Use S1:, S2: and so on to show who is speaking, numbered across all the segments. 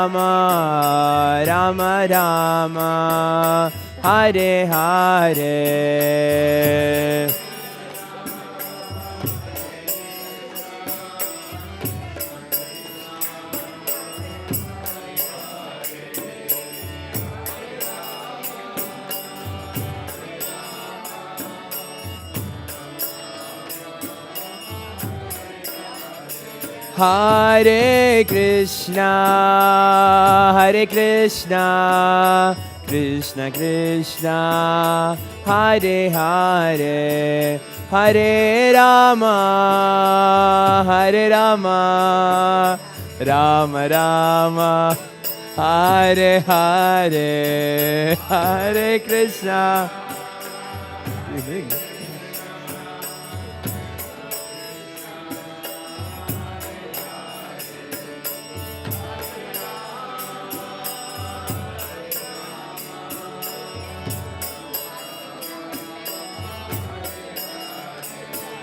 S1: Rama, Rama Rama, Hare Hare. Hare Krishna, Krishna Krishna, Hare Hare, Hare Rama, Rama Rama, Hare Hare, Hare Krishna.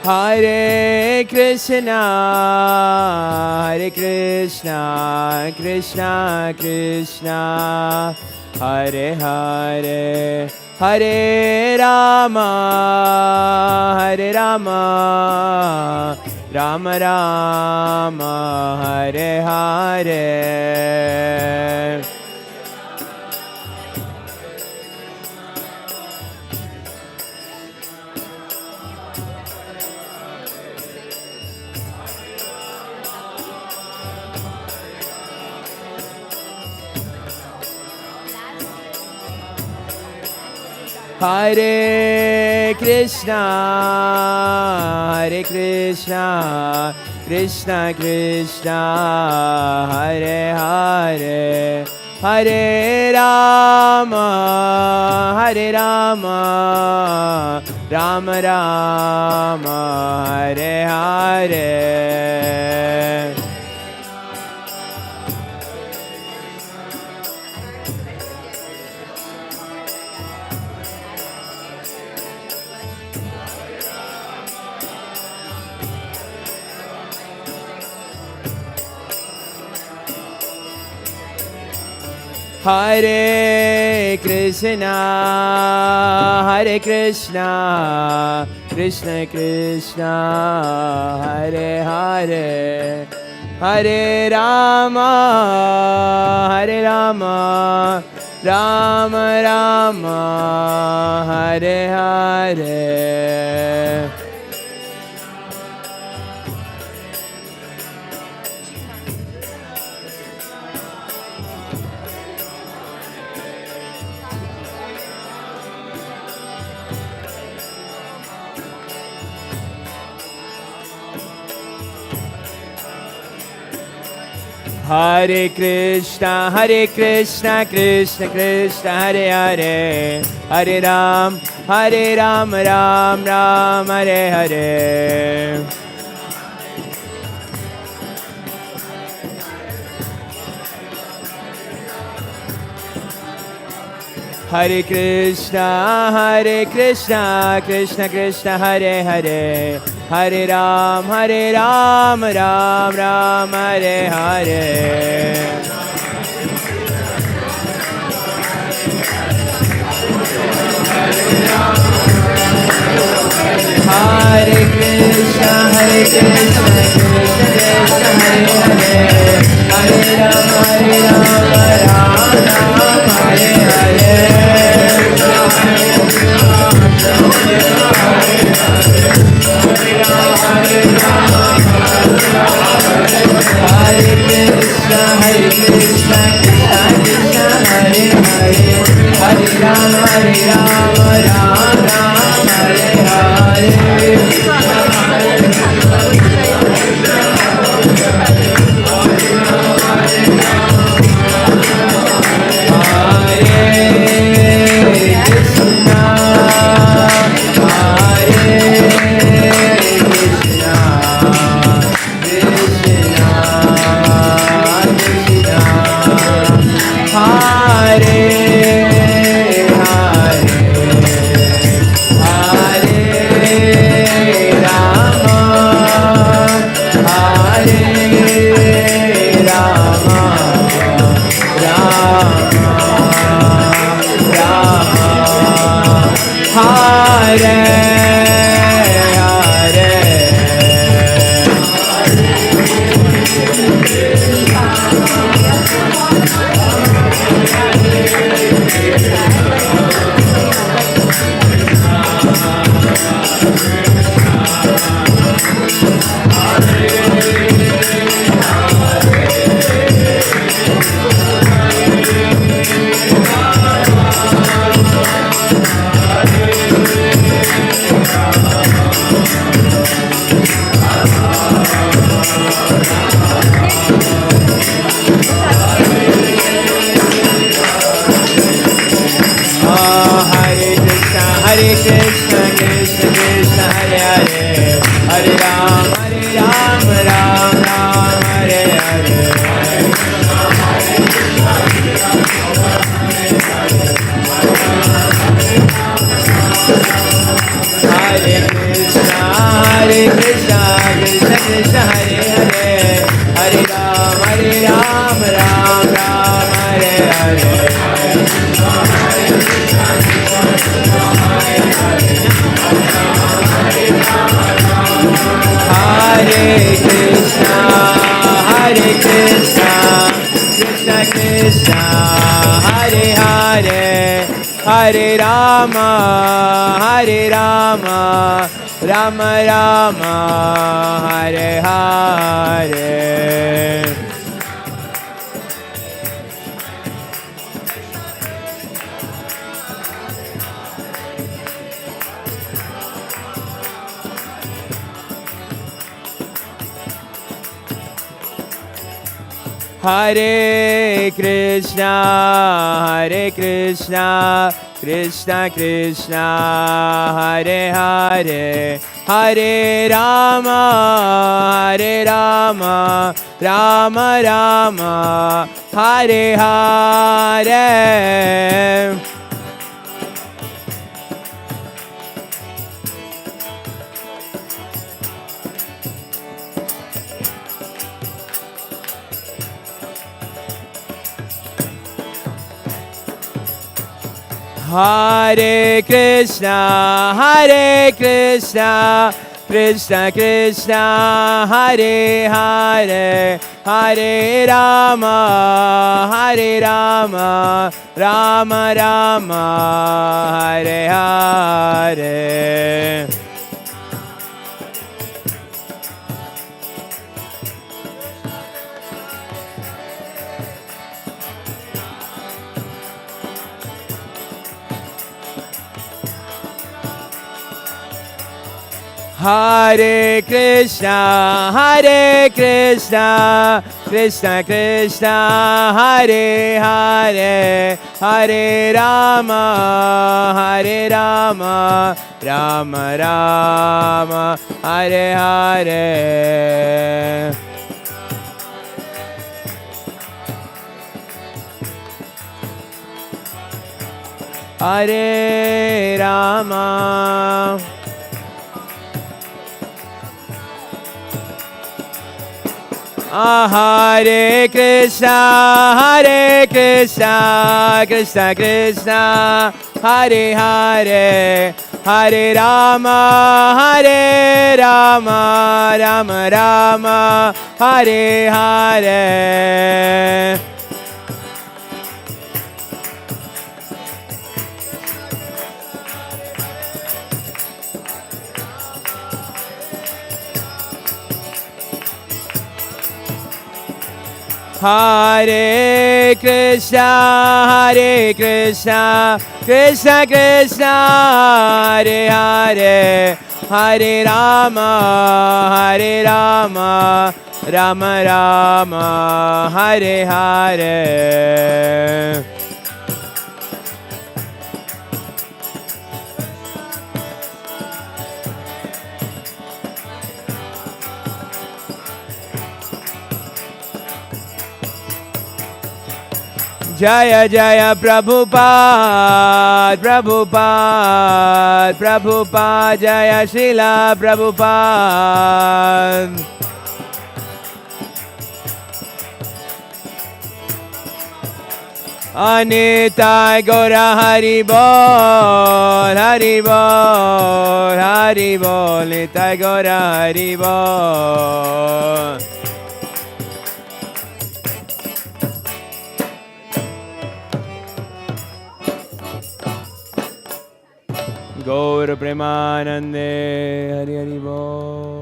S1: Hare Krishna, Krishna Krishna, Hare Hare, Hare Rama, Rama Rama, Hare Hare. Hare Krishna, Krishna Krishna, Hare Hare, Hare Rama, Rama Rama, Hare Hare. Hare Krishna, Krishna Krishna, Hare Hare, Hare Rama, Rama Rama, Hare Hare. Hare Krishna, Krishna Krishna, Hare Hare, Hare Ram, Ram Ram, Hare Hare. Hare Krishna, Krishna Krishna, Hare Hare, Hare Ram, Ram Ram, Hare Hare. Hare Krishna, Krishna Krishna, Hare Hare, Hare Ram, Ram Ram, Hare Hare. Hare Krishna, Krishna Krishna, Hare Hare, Hare Ram, Ram Ram, Hare Hare. Hare Hare Rama, Hare Rama, Rama Rama, Hare Hare. Hare Krishna, Hare Krishna, Krishna Krishna, Hare Hare, Hare Rama, Hare Rama, Rama Rama, Hare Hare. Hare Krishna, Hare Krishna, Krishna Krishna, Hare Hare, Hare Rama, Hare Rama, Rama Rama, Hare Hare. Hare Krishna, Hare Krishna, Krishna Krishna, Hare Hare, Hare Rama, Hare Rama, Rama Rama, Hare Hare. Hare Rama. Hare Krishna, Hare Krishna, Krishna Krishna, Hare Hare, Hare Rama, Hare Rama, Rama Rama, Hare Hare. Hare Krishna, Hare Krishna, Krishna Krishna, Hare Hare, Hare Rama, Hare Rama, Rama Rama, Hare Hare. Jaya Jaya Prabhupada, Prabhupada, Prabhupada, Jaya Srila Prabhupada. Anitai Gora Haribol, Haribol, Haribol, Nitai Gora Haribol. Gaur Premanande Hari Hari Bol.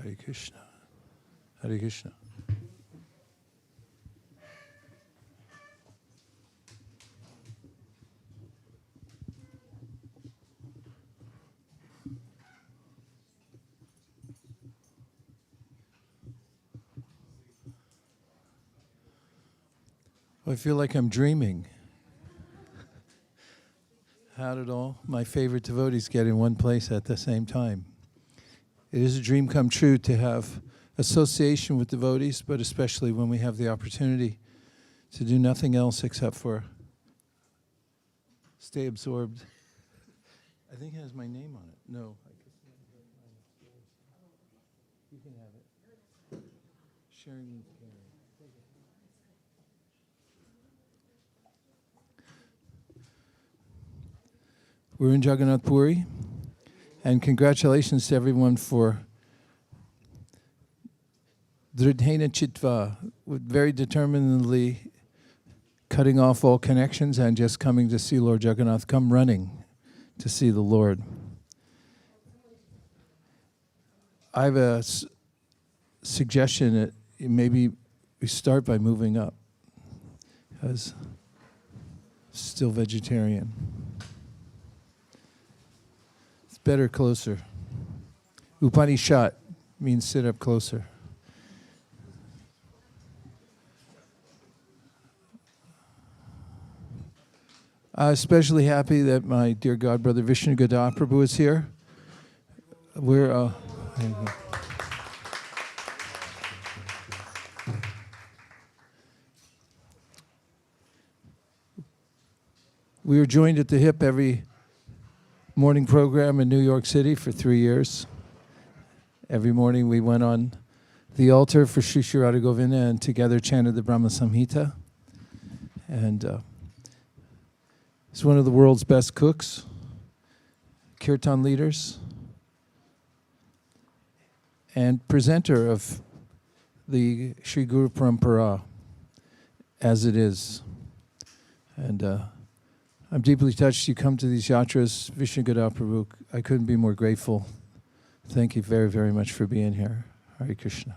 S2: Hare Krishna. Hare Krishna. I feel like I'm dreaming. How did all my favorite devotees get in one place at the same time? It is a dream come true to have association with devotees, but especially when we have the opportunity to do nothing else except for stay absorbed. I think it has my name on it. No. You can have it. Sharing means caring. We're in Jagannātha Purī, and congratulations to everyone for Dridhena Chitva, very determinedly cutting off all connections and just coming to see Lord Jagannath, come running to see the Lord. I have a suggestion that maybe we start by moving up, because still vegetarian. Better closer. Upanishad means sit up closer. I'm especially happy that my dear God brother Vṛndāvana Prabhu is here. We're we were joined at the hip every morning program in New York City for 3 years. Every morning we went on the altar for Sri Sri Radha Govinda and together chanted the Brahma Samhita. And he's one of the world's best cooks, kirtan leaders, and presenter of the Sri Guru Parampara as it is. And I'm deeply touched you come to these yatras. Vṛndāvana Prabhu, I couldn't be more grateful. Thank you very, very much for being here. Hare Krishna.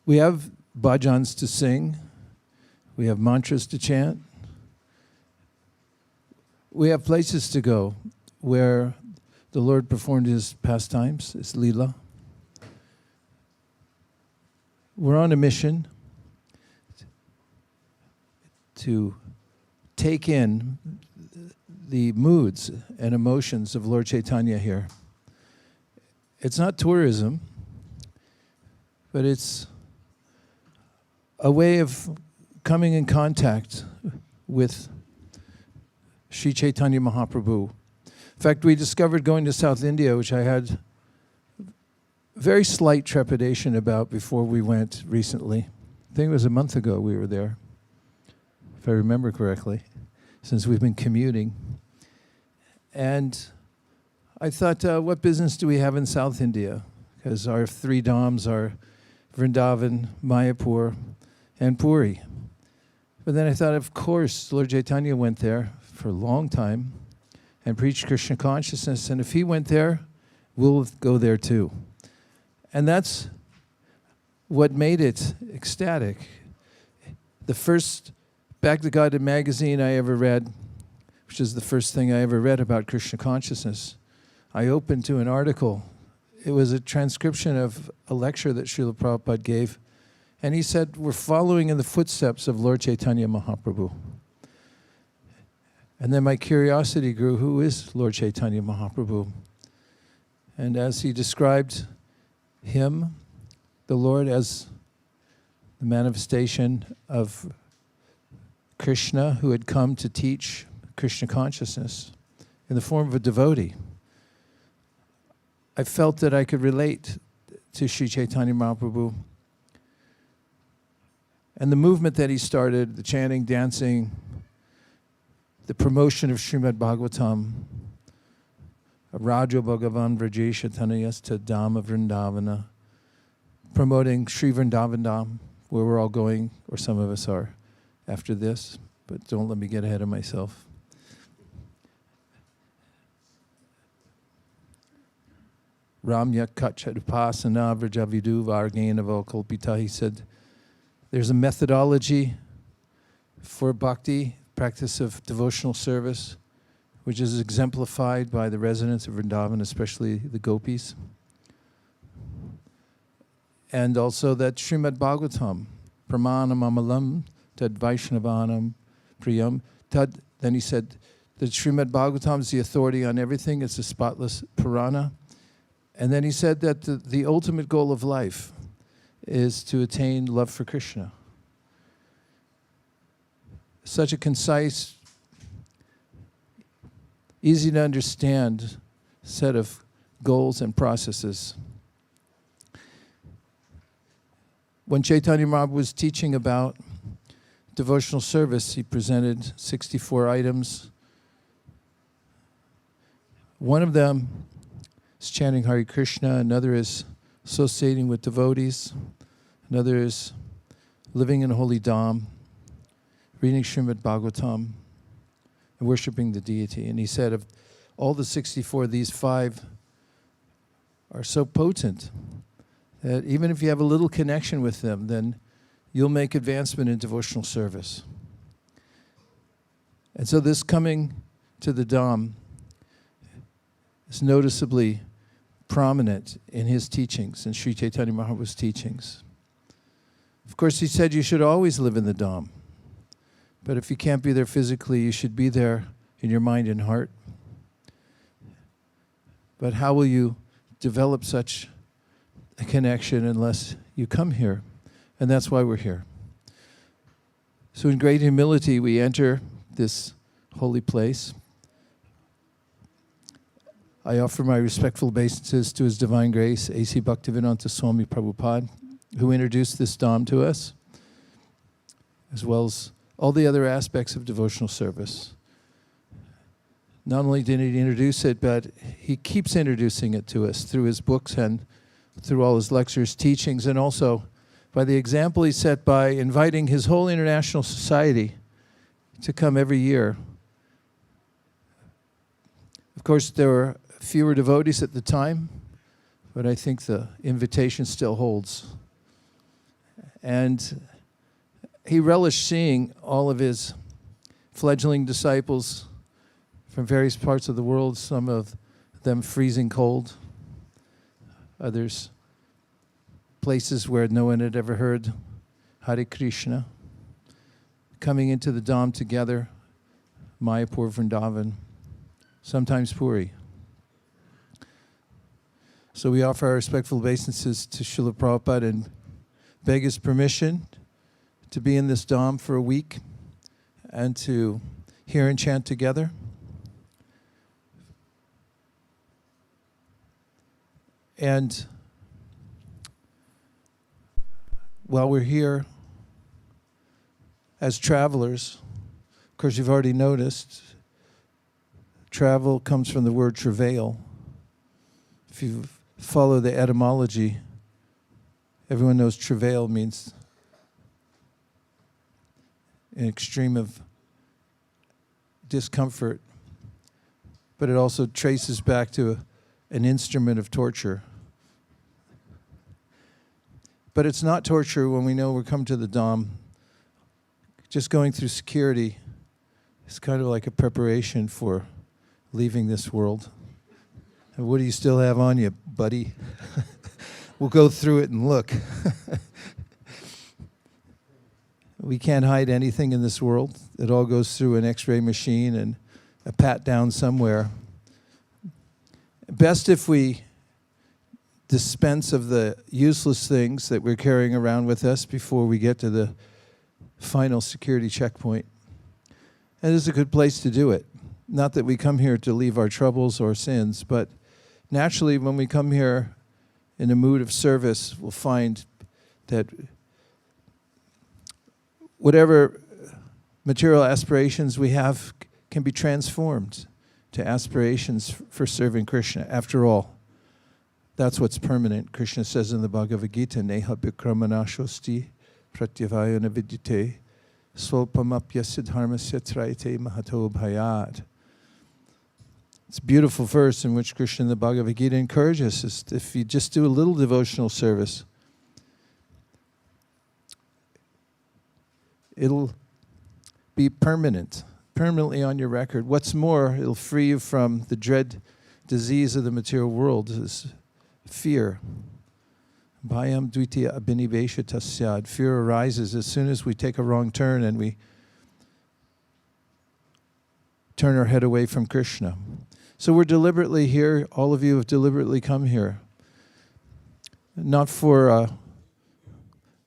S2: We have bhajans to sing. We have mantras to chant. We have places to go where the Lord performed his pastimes, his lila. We're on a mission to take in the moods and emotions of Lord Chaitanya here. It's not tourism, but it's a way of coming in contact with Sri Chaitanya Mahāprabhu. In fact, we discovered going to South India, which I had very slight trepidation about before we went recently. I think it was a month ago we were there, if I remember correctly, since we've been commuting. And I thought, what business do we have in South India? Because our 3 dhāms are Vṛndāvana, Māyāpur, and Puri. But then I thought, of course, Lord Chaitanya went there for a long time and preached Kṛṣṇa consciousness, and if he went there, we'll go there too. And that's what made it ecstatic. The first Back to God magazine I ever read, which is the first thing I ever read about Kṛṣṇa consciousness, I opened to an article. It was a transcription of a lecture that Srila Prabhupada gave, and he said, we're following in the footsteps of Lord Caitanya Mahāprabhu. And then my curiosity grew, who is Lord Chaitanya Mahāprabhu? And as he described him, the Lord, as the manifestation of Kṛṣṇa, who had come to teach Krishna consciousness in the form of a devotee. I felt that I could relate to Sri Chaitanya Mahāprabhu and the movement that he started, the chanting, dancing, the promotion of Srimad Bhagavatam, Rajo Bhagavan Vrajesha Tanayasta Dham Vṛndāvana, promoting Sri Vṛndāvana, where we're all going, or some of us are after this, but don't let me get ahead of myself. Ramya Kacharupasana Vrajavidu Vargena Vokalpita, he said, there's a methodology for bhakti, practice of devotional service, which is exemplified by the residents of Vṛndāvana, especially the gopis. And also that Srimad Bhagavatam, Pramanam Amalam, Tad Vaishnavanam Priyam, Tad, then he said that Srimad Bhagavatam is the authority on everything, it's a spotless Purana. And then he said that the ultimate goal of life is to attain love for Kṛṣṇa. Such a concise, easy to understand set of goals and processes. When Chaitanya Mahaprabhu was teaching about devotional service, he presented 64 items. One of them is chanting Hare Krishna, another is associating with devotees, another is living in a holy dham, reading Srimad Bhagavatam, and worshiping the deity. And he said of all the 64, these 5 are so potent that even if you have a little connection with them, then you'll make advancement in devotional service. And so this coming to the dham is noticeably prominent in his teachings, in Sri Chaitanya Mahaprabhu's teachings. Of course, he said you should always live in the dham. But if you can't be there physically, you should be there in your mind and heart. But how will you develop such a connection unless you come here? And that's why we're here. So in great humility, we enter this holy place. I offer my respectful obeisances to His Divine Grace, A.C. Bhaktivedanta Swami Prabhupada, who introduced this dham to us, as well as all the other aspects of devotional service. Not only did he introduce it, but he keeps introducing it to us through his books and through all his lectures, teachings, and also by the example he set by inviting his whole international society to come every year. Of course, there were fewer devotees at the time, but I think the invitation still holds. And he relished seeing all of his fledgling disciples from various parts of the world, some of them freezing cold, others places where no one had ever heard Hare Krishna, coming into the dham together, Māyāpur, Vṛndāvana, sometimes Puri. So we offer our respectful obeisances to Srila Prabhupada and beg his permission to be in this dham for a week and to hear and chant together. And while we're here as travelers, of course you've already noticed, travel comes from the word travail. If you follow the etymology, everyone knows travail means an extreme of discomfort, but it also traces back to an instrument of torture. But it's not torture when we know we're come to the dham. Just going through security is kind of like a preparation for leaving this world. And what do you still have on you, buddy? We'll go through it and look. We can't hide anything in this world. It all goes through an X-ray machine and a pat down somewhere. Best if we dispense of the useless things that we're carrying around with us before we get to the final security checkpoint. And it's a good place to do it. Not that we come here to leave our troubles or sins, but naturally when we come here in a mood of service, we'll find that whatever material aspirations we have can be transformed to aspirations for serving Kṛṣṇa. After all, that's what's permanent. Kṛṣṇa says in the Bhagavad-gita, Neha bikramanashosti pratyavayana vidyate swalpamapyasya dharmasya trayate mahato bhayat. It's a beautiful verse in which Kṛṣṇa in the Bhagavad-gita encourages us, if you just do a little devotional service, it'll be permanently on your record. What's more, it'll free you from the dread disease of the material world, is fear. Bhayam dvitiya abhinivesha tasyad. Fear arises as soon as we take a wrong turn and we turn our head away from Kṛṣṇa. So we're deliberately here, all of you have deliberately come here, not for a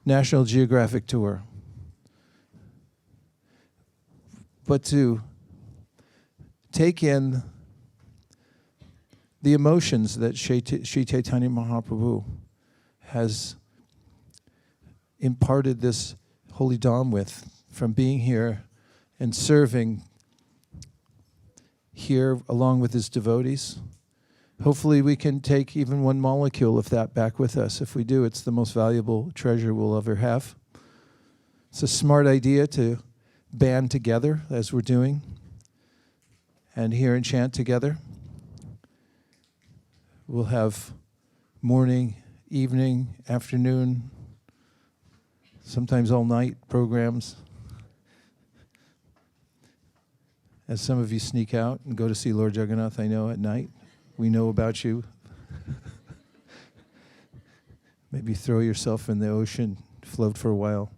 S2: National Geographic tour, but to take in the emotions that Sri Chaitanya Mahāprabhu has imparted this holy dham with, from being here and serving here along with his devotees. Hopefully we can take even one molecule of that back with us. If we do, it's the most valuable treasure we'll ever have. It's a smart idea to band together as we're doing and hear and chant together. We'll have morning, evening, afternoon, sometimes all night programs. As some of you sneak out and go to see Lord Jagannātha, I know, at night. We know about you. Maybe throw yourself in the ocean, float for a while.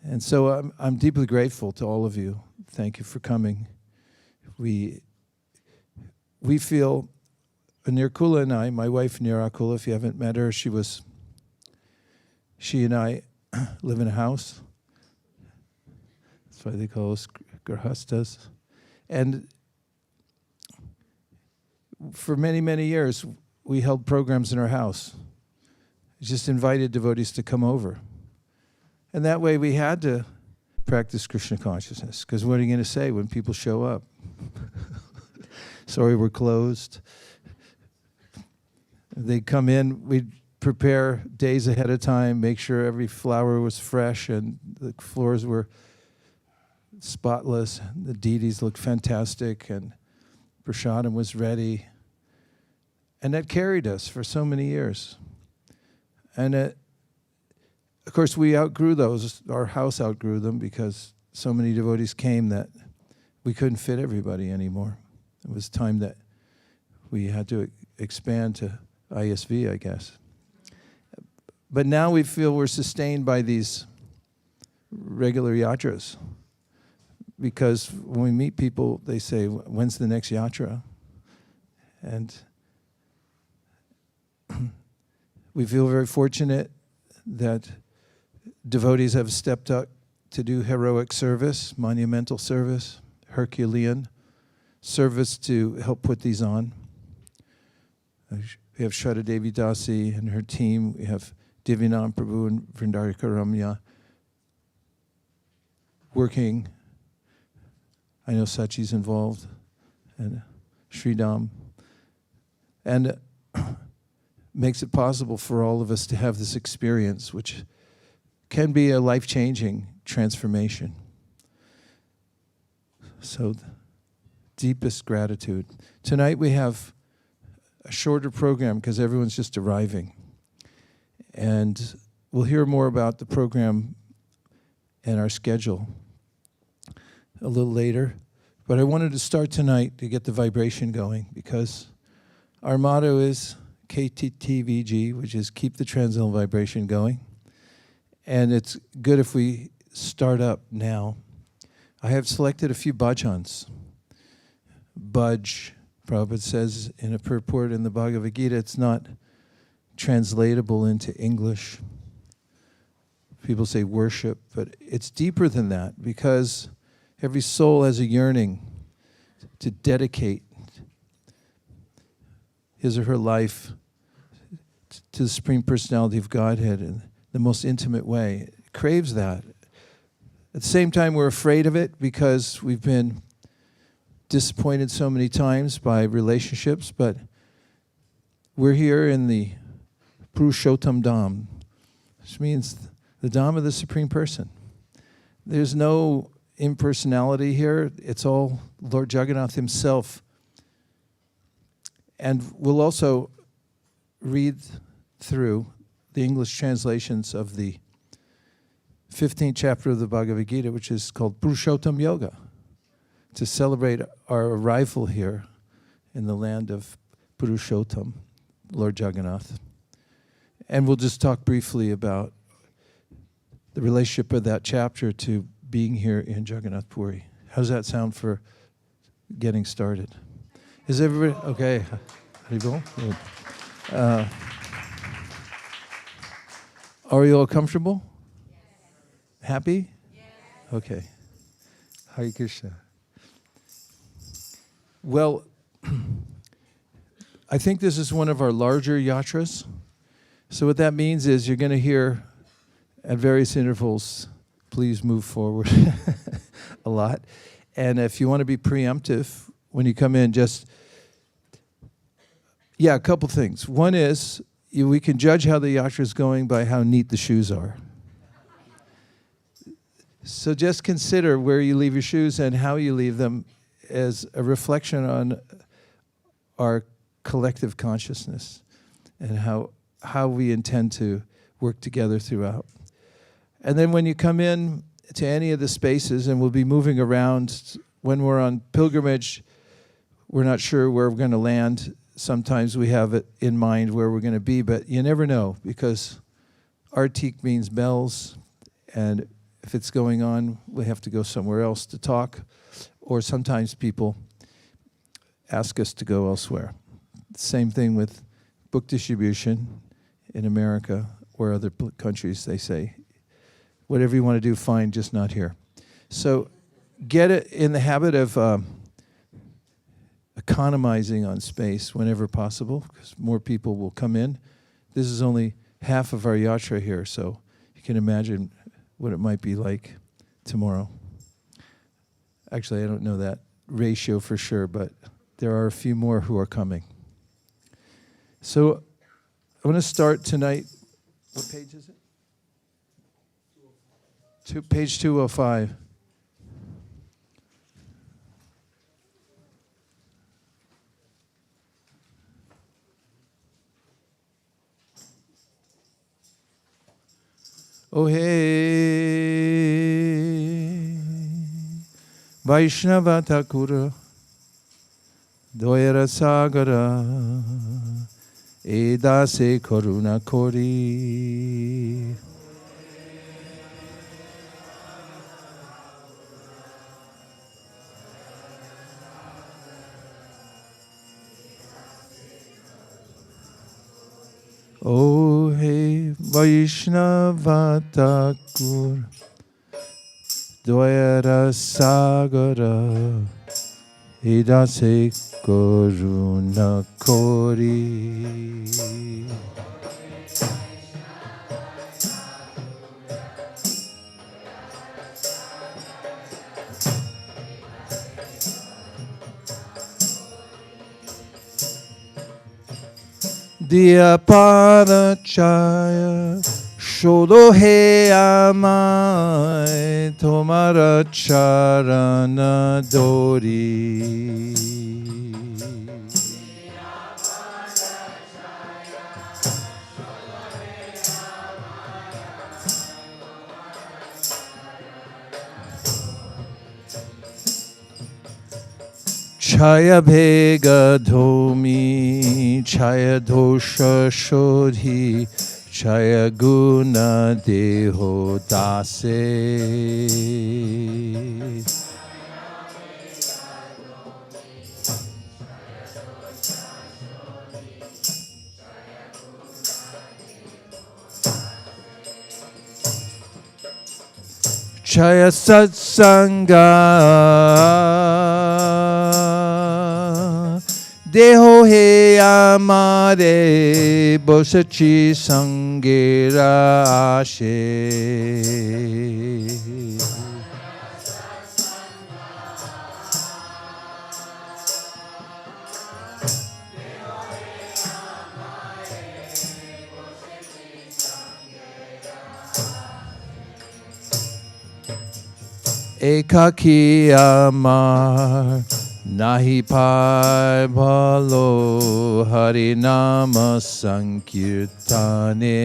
S2: And so I'm deeply grateful to all of you. Thank you for coming. We feel, Nirkula and I, my wife Nirakula, if you haven't met her, she and I live in a house. That's why they call us grahastas. And for many, many years, we held programs in our house. Just invited devotees to come over. And that way we had to practice Kṛṣṇa consciousness, because what are you going to say when people show up? Sorry, we're closed. They'd come in, we'd prepare days ahead of time, make sure every flower was fresh and the floors were spotless, the deities looked fantastic, and prasādam was ready. And that carried us for so many years. And of course, we outgrew those. Our house outgrew them because so many devotees came that we couldn't fit everybody anymore. It was time that we had to expand to ISV, I guess. But now we feel we're sustained by these regular yatras, because when we meet people, they say, when's the next yatra? And we feel very fortunate that devotees have stepped up to do heroic service, monumental service, Herculean service to help put these on. We have Shraddha Devi Dasi and her team. We have Divyanam Prabhu and Vṛndāvana working. I know Sachi's involved, and Sridham. And makes it possible for all of us to have this experience, which can be a life-changing transformation. So, deepest gratitude. Tonight we have a shorter program because everyone's just arriving. And we'll hear more about the program and our schedule a little later. But I wanted to start tonight to get the vibration going, because our motto is KTTVG, which is keep the transcendental vibration going. And it's good if we start up now. I have selected a few bhajans. Bhaj Prabhupada says in a purport in the Bhagavad-gita, it's not translatable into English. People say worship, but it's deeper than that, because every soul has a yearning to dedicate his or her life to the Supreme Personality of Godhead in the most intimate way. It craves that. At the same time, we're afraid of it because we've been disappointed so many times by relationships, but we're here in the Puruṣottam Dham, which means the Dham of the Supreme Person. There's no impersonality here. It's all Lord Jagannāth himself. And we'll also read through the English translations of the 15th chapter of the Bhagavad-gita, which is called Puruṣottam Yoga, to celebrate our arrival here in the land of Puruṣottam, Lord Jagannāth. And we'll just talk briefly about the relationship of that chapter to being here in Jagannātha Purī. How's that sound for getting started? Is everybody okay? Haribol? Are you all comfortable? Happy? Okay. Hare Krishna. Well, I think this is one of our larger yatras. So what that means is you're going to hear at various intervals, please move forward a lot. And if you want to be preemptive, when you come in, just, a couple things. One is, we can judge how the yatra is going by how neat the shoes are. So just consider where you leave your shoes and how you leave them as a reflection on our collective consciousness and how we intend to work together throughout. And then when you come in to any of the spaces, and we'll be moving around, when we're on pilgrimage, we're not sure where we're going to land. Sometimes we have it in mind where we're going to be, but you never know, because artik means bells, and if it's going on, we have to go somewhere else to talk, or sometimes people ask us to go elsewhere. Same thing with book distribution in America or other countries. They say, whatever you want to do, fine, just not here. So get it in the habit of economizing on space whenever possible, because more people will come in. This is only half of our yatra here, so you can imagine what it might be like tomorrow. Actually, I don't know that ratio for sure, but there are a few more who are coming. So I want to start tonight. What page is it? Page 205. Oh hey, Vaishnava Thakura, Doyara Sagara, Edase Karuna Kori. Oh hey, Vaishnava Thakur, Dvayara Sagara, Edase Karuna Kori. Diya Pada Chaya Shodo He Amai Tomara Charana Dori. Chaya Bhega Dhomi, Chaya Dosha Shodhi, Chaya Guna Deho Dase. Jaya satsanga deho he amare bosachi sangera ashe. Ekaki amar nahi par bhalo harinama sankirtane.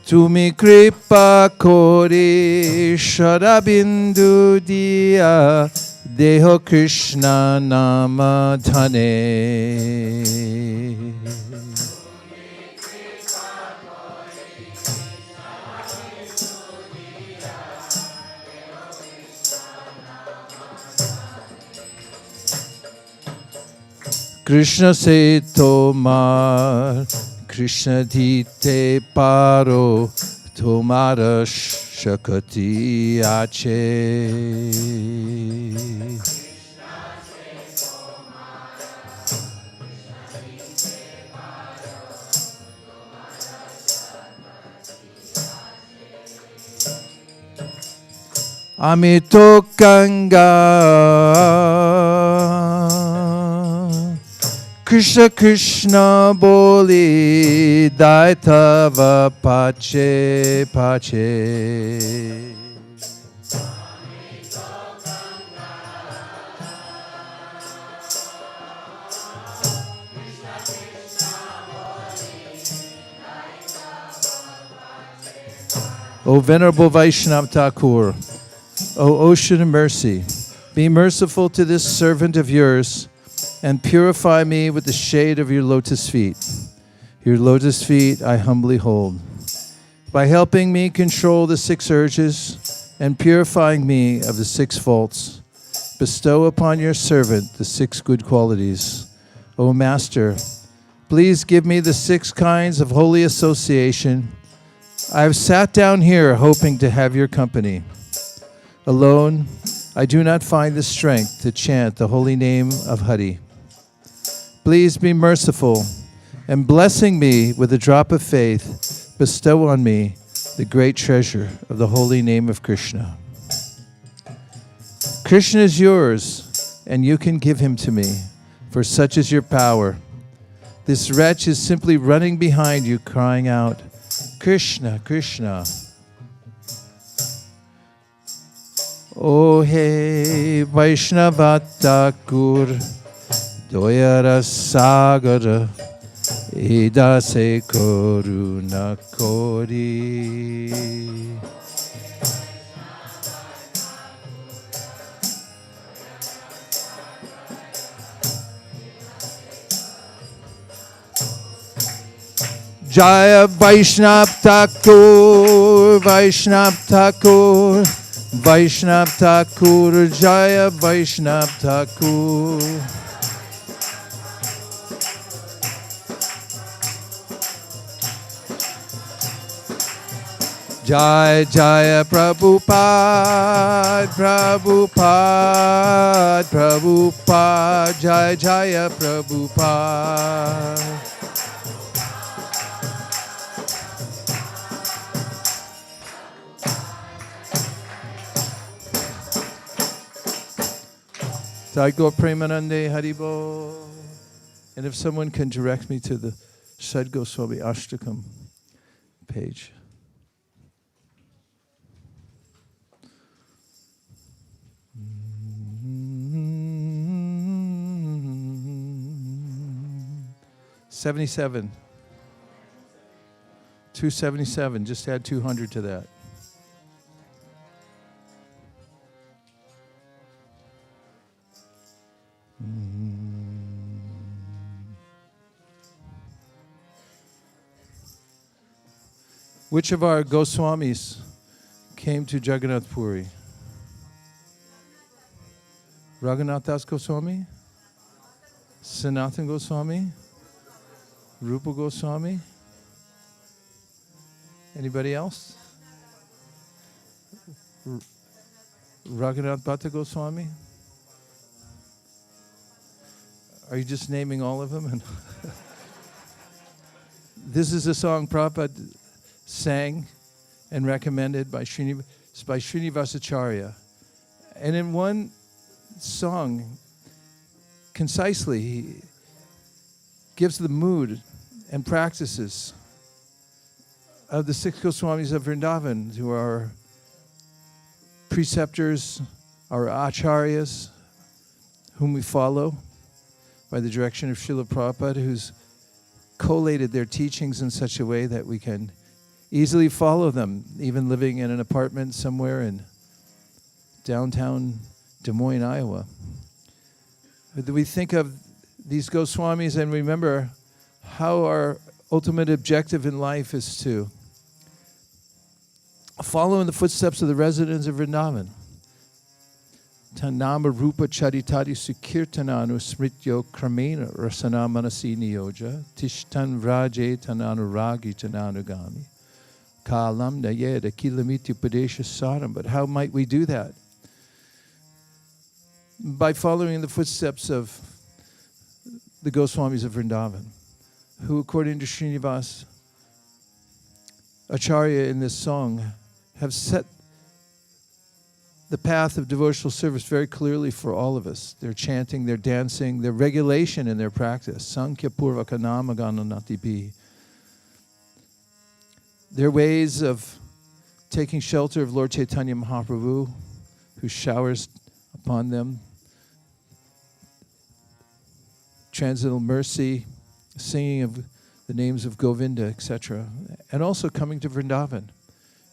S2: Tumi kripa kori sharabindu diya deho Kṛṣṇa nama dhane. Kṛṣṇa se tomar Kṛṣṇa dite paro tomara shakati ache. Amito Ganga Kṛṣṇa Kṛṣṇa boli daitava pache pache. O Venerable Vaishnava Thakur, O Ocean of Mercy, be merciful to this servant of yours and purify me with the shade of your lotus feet. Your lotus feet I humbly hold. By helping me control the 6 urges and purifying me of the 6 faults, bestow upon your servant the 6 good qualities. O Master, please give me the 6 kinds of holy association. I have sat down here hoping to have your company. Alone, I do not find the strength to chant the holy name of Hari. Please be merciful, and blessing me with a drop of faith, bestow on me the great treasure of the holy name of Kṛṣṇa. Kṛṣṇa is yours, and you can give him to me, for such is your power. This wretch is simply running behind you, crying out, Kṛṣṇa, Kṛṣṇa. O he Vaishnava Thakur, Doyara Sagara, Idase Koruna Kori. Jaya Vaishnava Thakur, Vaishnava Thakur, Vaishnava Thakur, Jaya Vaishnava Thakur. Jaya Jaya Prabhupada, Prabhupada, Prabhupada, Jaya Jaya Prabhupada. Thakur Premanande Haribo. And if someone can direct me to the Sad Goswami Ashtakam page. $77. 277. Just add 200 to that. Which of our Goswamis came to Jagannātha Purī? Raghunath Das Goswami, Sanatana Goswami, Rupa Goswami. Anybody else? Raghunath Bhatta Goswami? Are you just naming all of them? This is a song Prabhupada sang and recommended by Srinivasa Acharya. And in one song, concisely, he gives the mood and practices of the 6 Goswamis of Vṛndāvana, who are preceptors, our acharyas, whom we follow by the direction of Srila Prabhupada, who's collated their teachings in such a way that we can easily follow them, even living in an apartment somewhere in downtown Des Moines, Iowa. We think of these Goswamis and remember how our ultimate objective in life is to follow in the footsteps of the residents of Vṛndāvana. Tanama rupa charitati sukirtananu smrityo kramena rasana manasi niyoja tishtan vraje tananuragi tananugami kalam nayeda kilamiti padesha saram. But how might we do that? By following the footsteps of the Goswamis of Vṛndāvana, who according to Srinivasa Acharya in this song have set the path of devotional service very clearly for all of us. They're chanting, they're dancing, their regulation in their practice. Sankhya purvaka namagana natipi. Their ways of taking shelter of Lord Caitanya Mahāprabhu, who showers upon them transcendental mercy, singing of the names of Govinda, etc. And also coming to Vṛndāvana,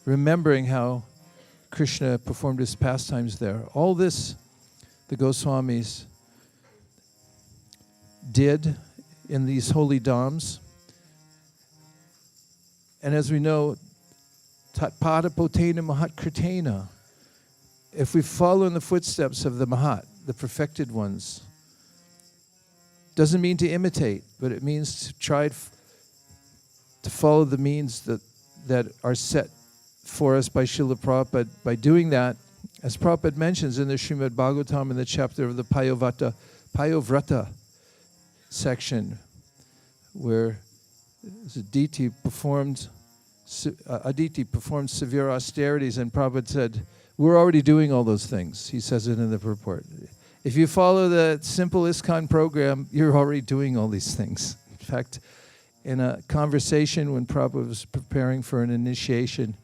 S2: remembering how Kṛṣṇa performed his pastimes there. All this the Goswamis did in these holy dhāms. And as we know, tatpada potena mahat kritena. If we follow in the footsteps of the mahat, the perfected ones, doesn't mean to imitate, but it means to try to follow the means that are set for us by Srila Prabhupada. By doing that, as Prabhupada mentions in the Srimad Bhagavatam in the chapter of the Payovrata section, where Aditi performed severe austerities, and Prabhupada said, we're already doing all those things. He says it in the purport. If you follow the simple ISKCON program, you're already doing all these things. In fact, in a conversation when Prabhupada was preparing for an initiation,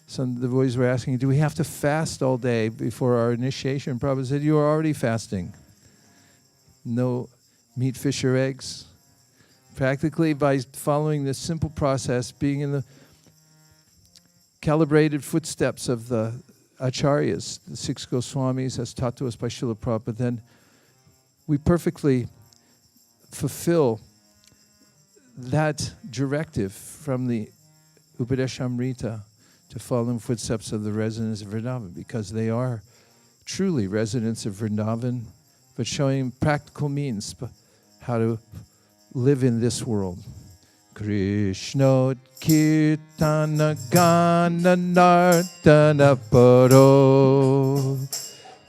S2: some of the boys were asking, do we have to fast all day before our initiation? Prabhupada said, you are already fasting. No meat, fish, or eggs. Practically, by following this simple process, being in the calibrated footsteps of the acharyas, the 6 Goswamis, as taught to us by Srila Prabhupada, then we perfectly fulfill that directive from the Upadeshamrita to follow in footsteps of the residents of Vṛndāvana, because they are truly residents of Vṛndāvana, but showing practical means how to live in this world. Kṛṣṇa kirtana gana nartana paro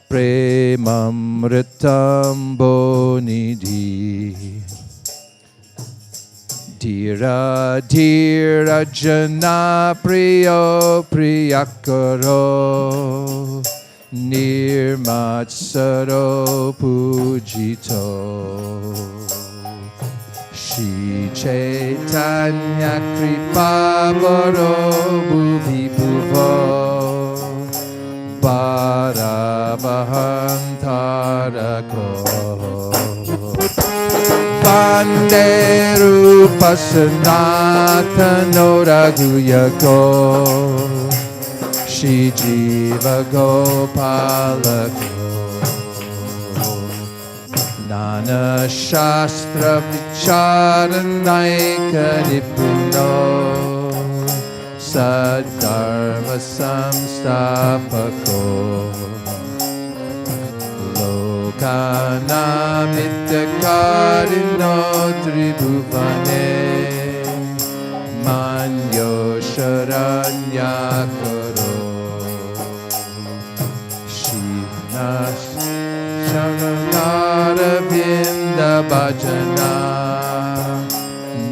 S2: premamritam bonidhi dhira dhira jana priyo priyakaro nirmatsaro pujito Shri Chaitanya Kripa Varo Bhuvi Bhuvo Bharavahantarako Vande Rupa Sanatano Raghuyako Shri Jiva Gopalako Nana Shastra Vicharanaika Nipuno Sadharma Samstapako Lokanamittakarino tribhuvane manyo sharanyakaro Shivnas Sharanara Vinda Bhajana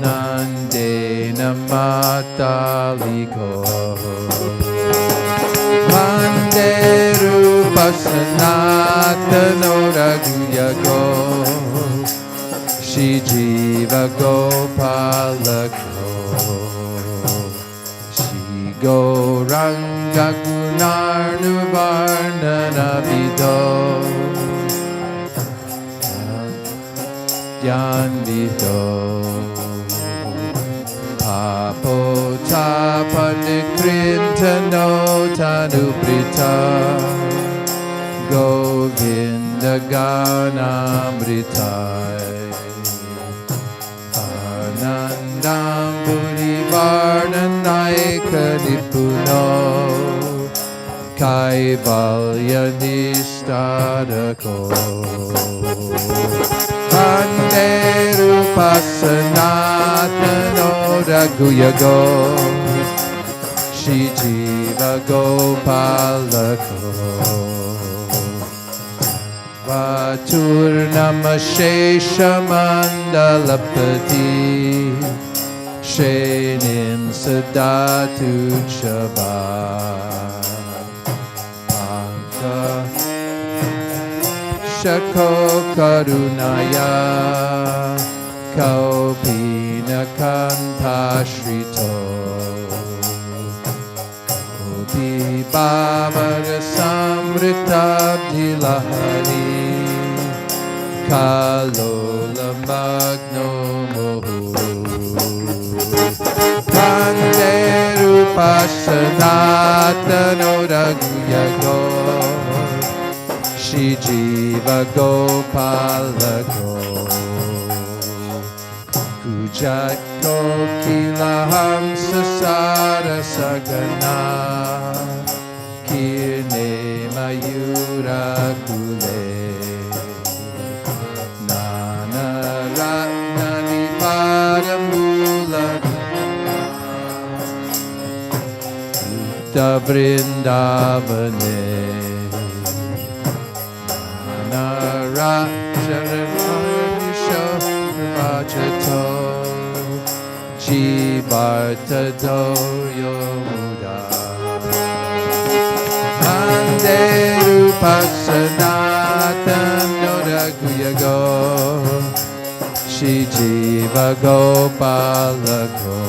S2: Nandena Mataliko Vande Rupasanatano Raghuyago Shri Jiva Gopalako Shri Gauranga Gunarnu Varnana Vido Yan Vido Papo Tapanikrinta Tanubrita Govinda Ganamritai Anandam Puri Varnanaika Nipuno Kaivalya Nishtadako Vande Rupasanatano Raghuyago Shri Jiva Gopalako Vaturnama Shesha Mandalapati Shenim Sadatu Chava Panka Shako Karunaya Kaupina Kantashito Bhavara Samrita Dhilahari Kalola Magno Mohu Vande Rupasanatano Raghuyago Shri Jiva Gopalako Kujat Kokilaham Sasara Sagana Kirne Mayura Kule Nana Ratnani Paramula Uta Vṛndāvane Nana Ratnani Vajato Jivarta Doyo Muda Mande Rupasanatano Raghuyago Shri Jiva Gopalako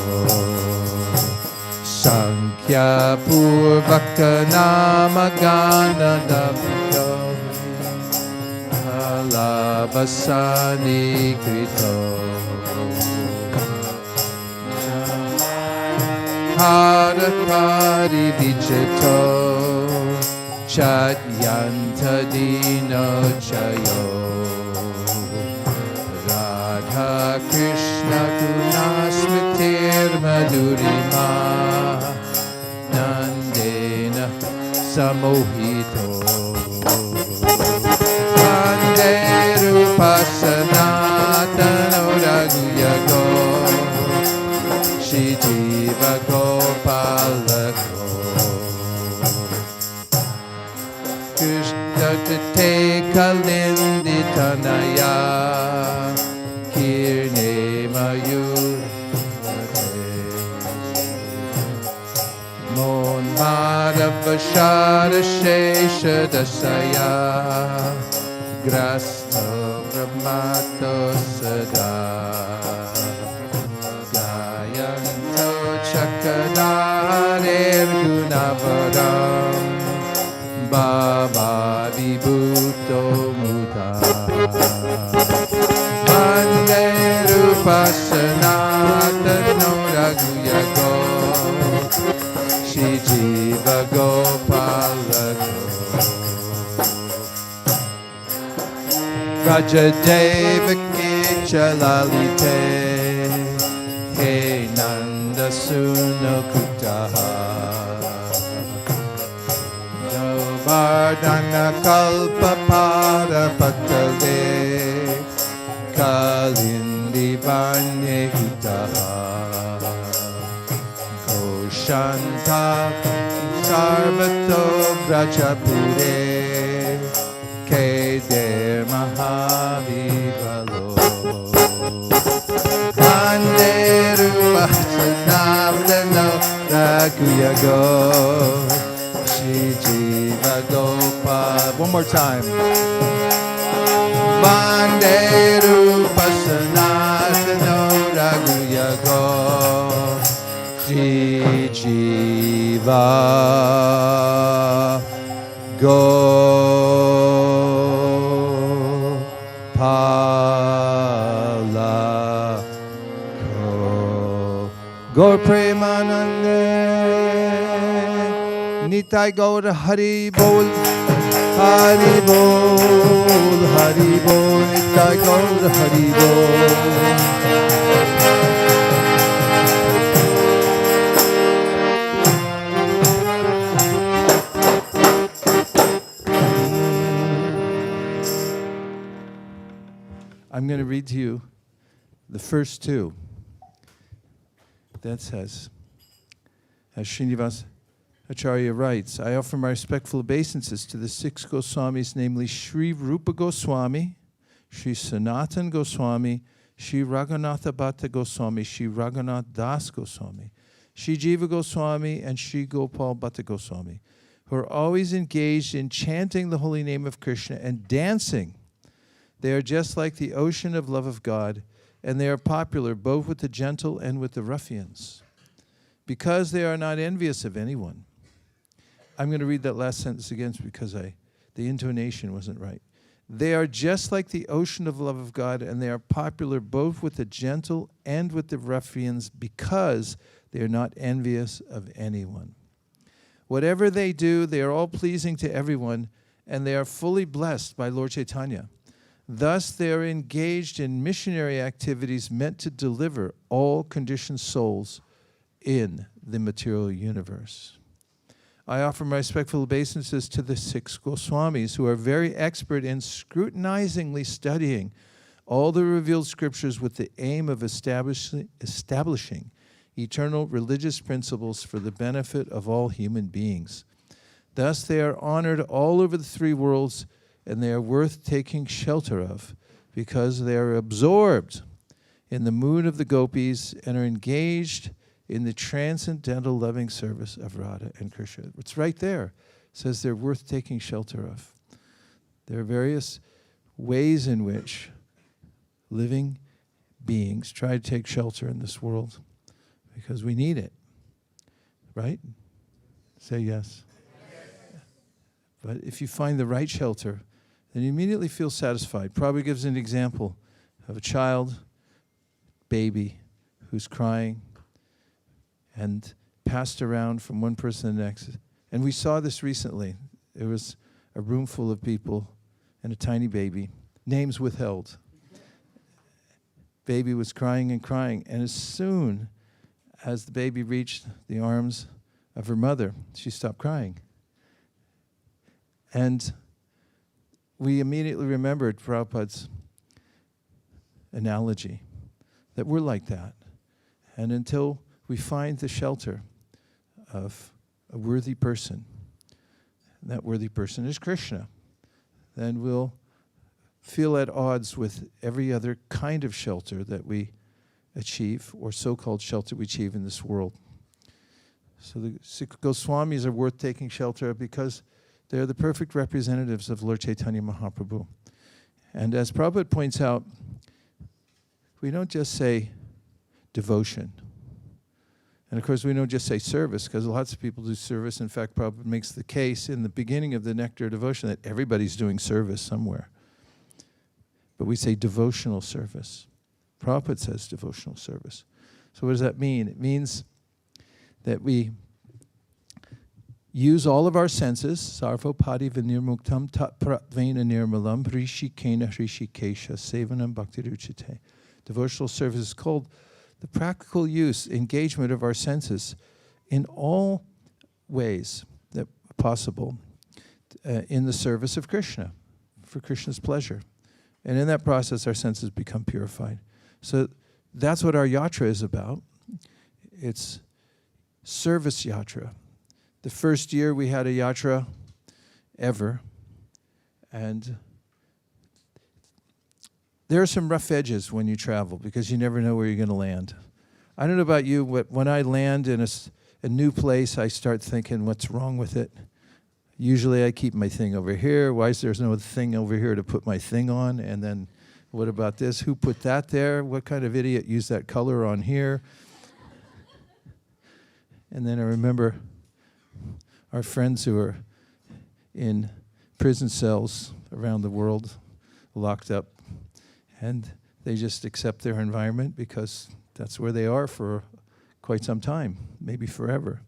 S2: Sankhya Purvaka Namagana Davito Alavasani Krito Harakari Vijato Chatyanta Dino Chayo Radha Kṛṣṇa Gunasmitir Madhurima Nandena Samohito Vande Rupasanatano Raghuyago Shri Jiva Gopalako Kṛṣṇa Tate Kalindi Tanaya Kirne Mayurate Mon Madhavashara Shesha Dasaya Grasta Brahmato Sada Gayanto Chakadarir Gunavaram Baba Vibhuto Muta Vande Rupasanatano Raghuyago Shri Jiva Gopalako Raja Devaki Chalalite He Nanda Sunakutaha Vardhana Kalpa Parapatale Kalindi Vanye Hitaha Koshanta Sarvato Vrachapure Keder Mahavivalo Vanderu Vasanavdano Rakuyago Shri Jiva Gopa. One more time. Vanderu Vasanavdano Rakuyago Shri Jiva Gopala Gaur Premanande Nitai Gaur Hari Bol Hari Bol Hari Bol Nitai Gaur Hari Bol. I'm going to read to you the first two. That says, as Srinivas Acharya writes, I offer my respectful obeisances to the 6 Goswamis, namely Sri Rupa Goswami, Sri Sanatan Goswami, Sri Raghunath Bhatta Goswami, Sri Raghunath Das Goswami, Sri Jiva Goswami, and Sri Gopal Bhatta Goswami, who are always engaged in chanting the holy name of Krishna and dancing. They are just like the ocean of love of God, and they are popular both with the gentle and with the ruffians, because they are not envious of anyone. I'm going to read that last sentence again because the intonation wasn't right. They are just like the ocean of love of God, and they are popular both with the gentle and with the ruffians, because they are not envious of anyone. Whatever they do, they are all pleasing to everyone, and they are fully blessed by Lord Chaitanya. Thus, they are engaged in missionary activities meant to deliver all conditioned souls in the material universe. I offer my respectful obeisances to the 6 Goswamis, who are very expert in scrutinizingly studying all the revealed scriptures with the aim of establishing eternal religious principles for the benefit of all human beings. Thus, they are honored all over the 3 worlds, and they are worth taking shelter of, because they are absorbed in the mood of the gopis and are engaged in the transcendental loving service of Radha and Krishna. It's right there. It says they're worth taking shelter of. There are various ways in which living beings try to take shelter in this world, because we need it. Right? Say yes. But if you find the right shelter, then you immediately feel satisfied. Prabhupada gives an example of a child, baby, who's crying and passed around from one person to the next. And we saw this recently. There was a room full of people and a tiny baby, names withheld. Baby was crying and crying, and as soon as the baby reached the arms of her mother, she stopped crying. And we immediately remembered Prabhupada's analogy, that we're like that. And until we find the shelter of a worthy person, and that worthy person is Kṛṣṇa, then we'll feel at odds with every other kind of shelter that we achieve, or so-called shelter we achieve in this world. So the 6 Goswamis are worth taking shelter of because they're the perfect representatives of Lord Caitanya Mahāprabhu. And as Prabhupada points out, we don't just say devotion. And of course, we don't just say service, because lots of people do service. In fact, Prabhupada makes the case in the beginning of the Nectar of Devotion that everybody's doing service somewhere. But we say devotional service. Prabhupada says devotional service. So what does that mean? It means that we use all of our senses, sarvopadi vinirmuktam tapratvena nirmalam hrishikena hrishikesha sevanam bhaktiruchite. Devotional service is called the practical use, engagement of our senses in all ways that possible in the service of Kṛṣṇa, for Krishna's pleasure. And in that process, our senses become purified. So that's what our yatra is about. It's service yatra. The first year we had a yatra ever, and there are some rough edges when you travel because you never know where you're going to land. I don't know about you, but when I land in a new place, I start thinking, what's wrong with it? Usually I keep my thing over here. Why is there no thing over here to put my thing on? And then what about this? Who put that there? What kind of idiot used that color on here? And then I remember our friends who are in prison cells around the world, locked up, and they just accept their environment because that's where they are for quite some time, maybe forever.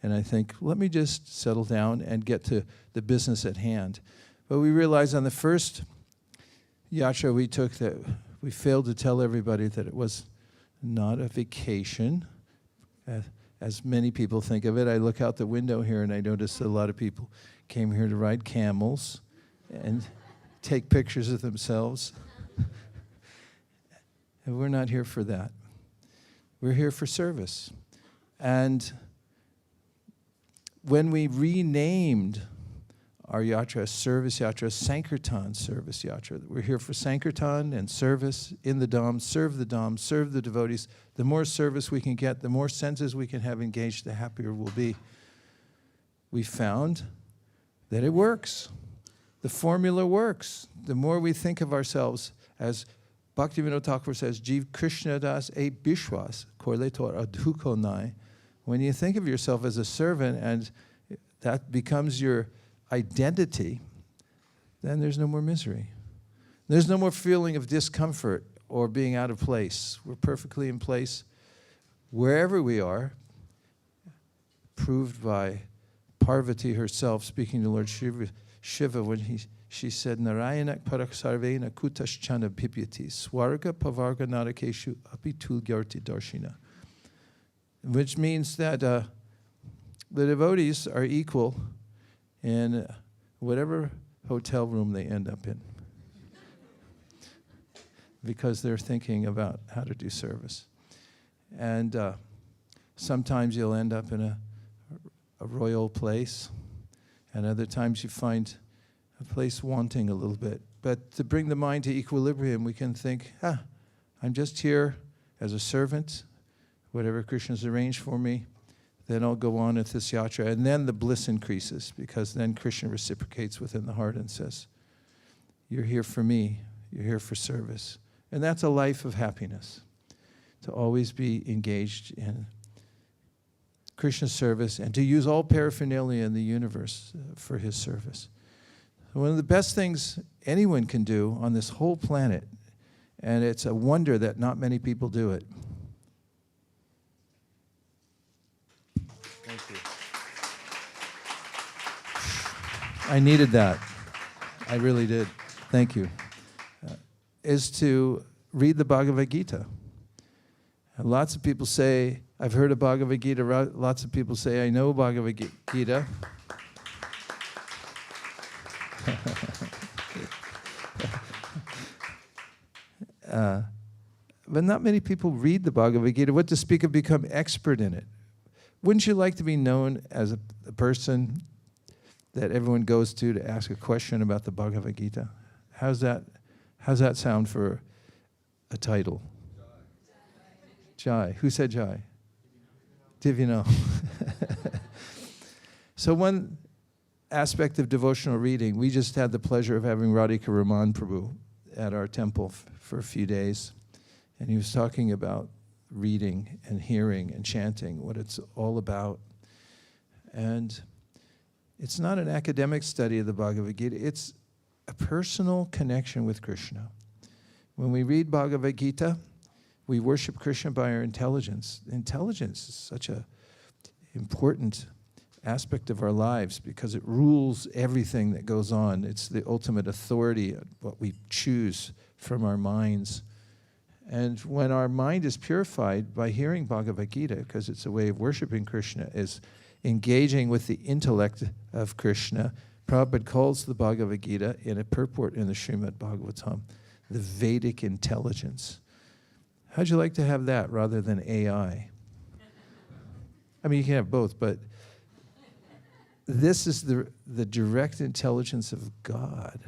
S2: And I think, let me just settle down and get to the business at hand. But we realized on the first yatra we took that we failed to tell everybody that it was not a vacation, as many people think of it. I look out the window here and I notice that a lot of people came here to ride camels and take pictures of themselves. And we're not here for that. We're here for service. And when we renamed our yatra service yatra, Sankirtan service yatra, we're here for Sankirtan and service in the dhāms, serve the devotees. The more service we can get, the more senses we can have engaged, the happier we'll be. We found that it works. The formula works. The more we think of ourselves as Bhaktivinoda Thakur says, Jiv Kṛṣṇa Das e Bishwas, Korletor Adhuko Nai. When you think of yourself as a servant and that becomes your identity, then there's no more misery. There's no more feeling of discomfort or being out of place. We're perfectly in place wherever we are, proved by Parvati herself speaking to Lord Shiva when she said, Narayanak paraksarvena kutaschana bhibyati swarga pavarga narakeshu apitul gyarti darshina. Which means that the devotees are equal in whatever hotel room they end up in because they're thinking about how to do service. And sometimes you'll end up in a royal place, and other times you find a place wanting a little bit. But to bring the mind to equilibrium, we can think, I'm just here as a servant, whatever Krishna's arranged for me, then I'll go on with this yatra. And then the bliss increases, because then Krishna reciprocates within the heart and says, you're here for me, you're here for service. And that's a life of happiness, to always be engaged in Krishna's service and to use all paraphernalia in the universe for his service. One of the best things anyone can do on this whole planet, and it's a wonder that not many people do it. Thank you. I needed that. I really did. Thank you. Is to read the Bhagavad-gita. And lots of people say, I've heard of Bhagavad-gita. Lots of people say, I know Bhagavad-gita. But not many people read the Bhagavad-gita. What to speak of become expert in it? Wouldn't you like to be known as a person that everyone goes to ask a question about the Bhagavad-gita? How's that sound for a title? Jai. Who said Jai? Divino. So one aspect of devotional reading, we just had the pleasure of having Radhika Raman Prabhu at our temple for a few days. And he was talking about reading and hearing and chanting, what it's all about. And it's not an academic study of the Bhagavad-gita, it's a personal connection with Kṛṣṇa. When we read Bhagavad-gita, we worship Kṛṣṇa by our intelligence. Intelligence is such an important aspect of our lives because it rules everything that goes on. It's the ultimate authority, what we choose from our minds. And when our mind is purified by hearing Bhagavad-gita, because it's a way of worshiping Kṛṣṇa, is engaging with the intellect of Kṛṣṇa, Prabhupada calls the Bhagavad-gita in a purport in the Srimad Bhagavatam, the Vedic intelligence. How'd you like to have that rather than AI? I mean, you can have both, but this is the direct intelligence of God.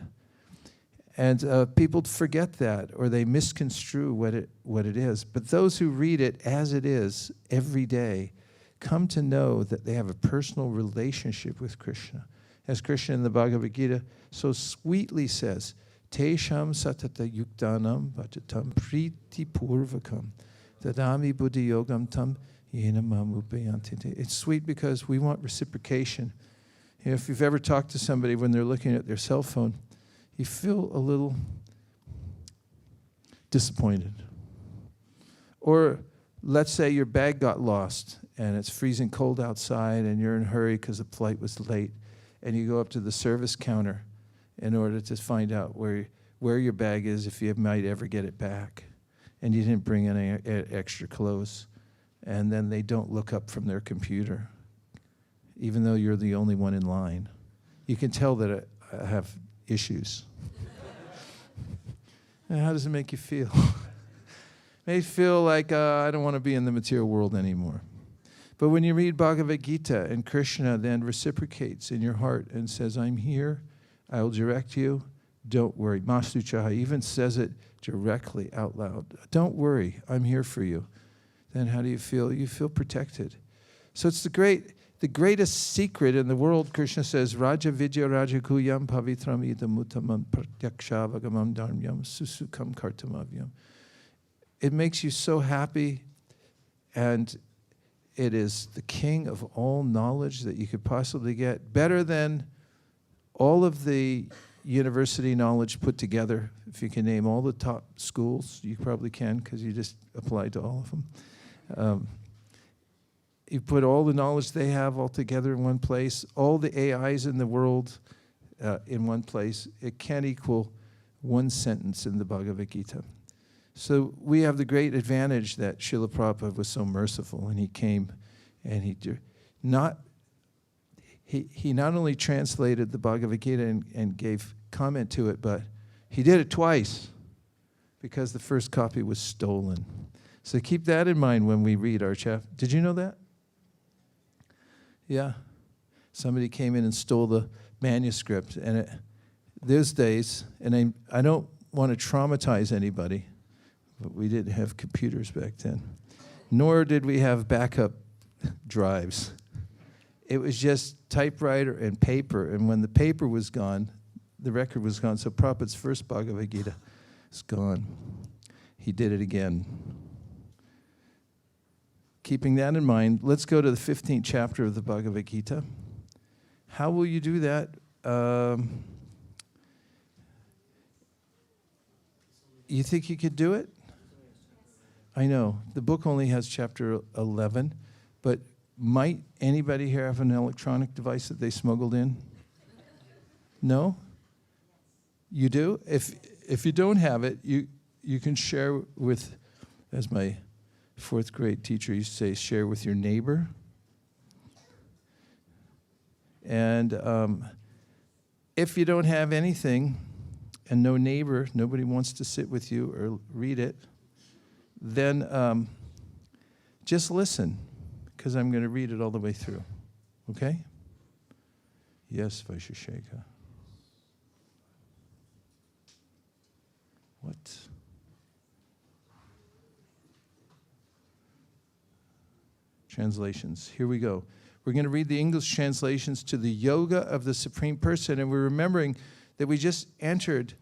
S2: And people forget that, or they misconstrue what it is. But those who read it as it is every day come to know that they have a personal relationship with Kṛṣṇa. As Kṛṣṇa in the Bhagavad-gita so sweetly says, Tesham satata yuktanam vachatam priti purvakam dadami buddhi yogam tam yena mamupayantite. It's sweet because we want reciprocation. You know, if you've ever talked to somebody when they're looking at their cell phone, you feel a little disappointed. Or let's say your bag got lost and it's freezing cold outside and you're in a hurry because the flight was late, and you go up to the service counter in order to find out where your bag is if you might ever get it back, and you didn't bring any extra clothes, and then they don't look up from their computer, even though you're the only one in line. You can tell that I have issues. And how does it make you feel? It may feel like I don't want to be in the material world anymore. But when you read Bhagavad-gita and Kṛṣṇa then reciprocates in your heart and says, I'm here, I will direct you, don't worry. Mastu Chaha even says it directly out loud. Don't worry, I'm here for you. Then how do you feel? You feel protected. So it's the greatest secret in the world. Kṛṣṇa says, Raja Vidya Raja Kuyam Pavitram Idam Uttamam Pratyakshavangamam Dharmyam Susukam Kartamavyam. It makes you so happy, and it is the king of all knowledge that you could possibly get, better than all of the university knowledge put together. If you can name all the top schools, you probably can, because you just applied to all of them. You put all the knowledge they have all together in one place, all the AIs in the world in one place. It can't equal one sentence in the Bhagavad-gita. So we have the great advantage that Srila Prabhupada was so merciful, and he came and he not only translated the Bhagavad-gita and gave comment to it, but he did it twice because the first copy was stolen. So keep that in mind when we read our chapter. Did you know that? Yeah. Somebody came in and stole the manuscript. And those days, and I don't want to traumatize anybody, but we didn't have computers back then. Nor did we have backup drives. It was just typewriter and paper. And when the paper was gone, the record was gone. So Prabhupada's first Bhagavad-gita is gone. He did it again. Keeping that in mind, let's go to the 15th chapter of the Bhagavad-gita. How will you do that? You think you could do it? I know. The book only has chapter 11, but might anybody here have an electronic device that they smuggled in? No? You do? If you don't have it, you can share with, as my fourth grade teacher used to say, share with your neighbor. And if you don't have anything and no neighbor, nobody wants to sit with you or read it, then just listen, because I'm going to read it all the way through. Okay? Yes, Vaiśeṣika. What? Translations. Here we go. We're going to read the English translations to the Yoga of the Supreme Person, and we're remembering that we just entered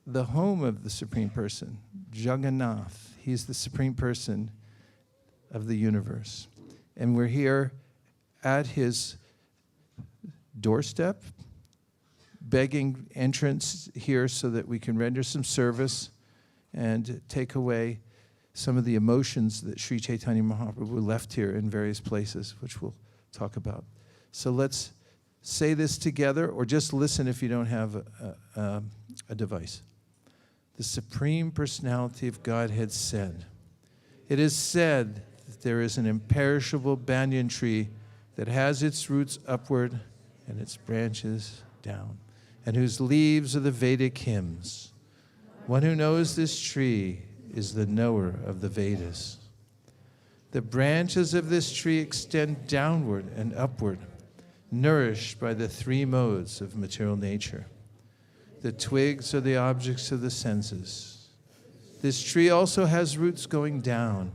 S2: the home of the Supreme Person, Jagannātha. He's the Supreme Person of the universe. And we're here at his doorstep, begging entrance here so that we can render some service and take away some of the emotions that Sri Chaitanya Mahāprabhu left here in various places, which we'll talk about. So let's say this together, or just listen if you don't have a device. The Supreme Personality of Godhead said, "It is said that there is an imperishable banyan tree that has its roots upward and its branches down, and whose leaves are the Vedic hymns. One who knows this tree is the knower of the Vedas. The branches of this tree extend downward and upward, nourished by the three modes of material nature. The twigs are the objects of the senses. This tree also has roots going down,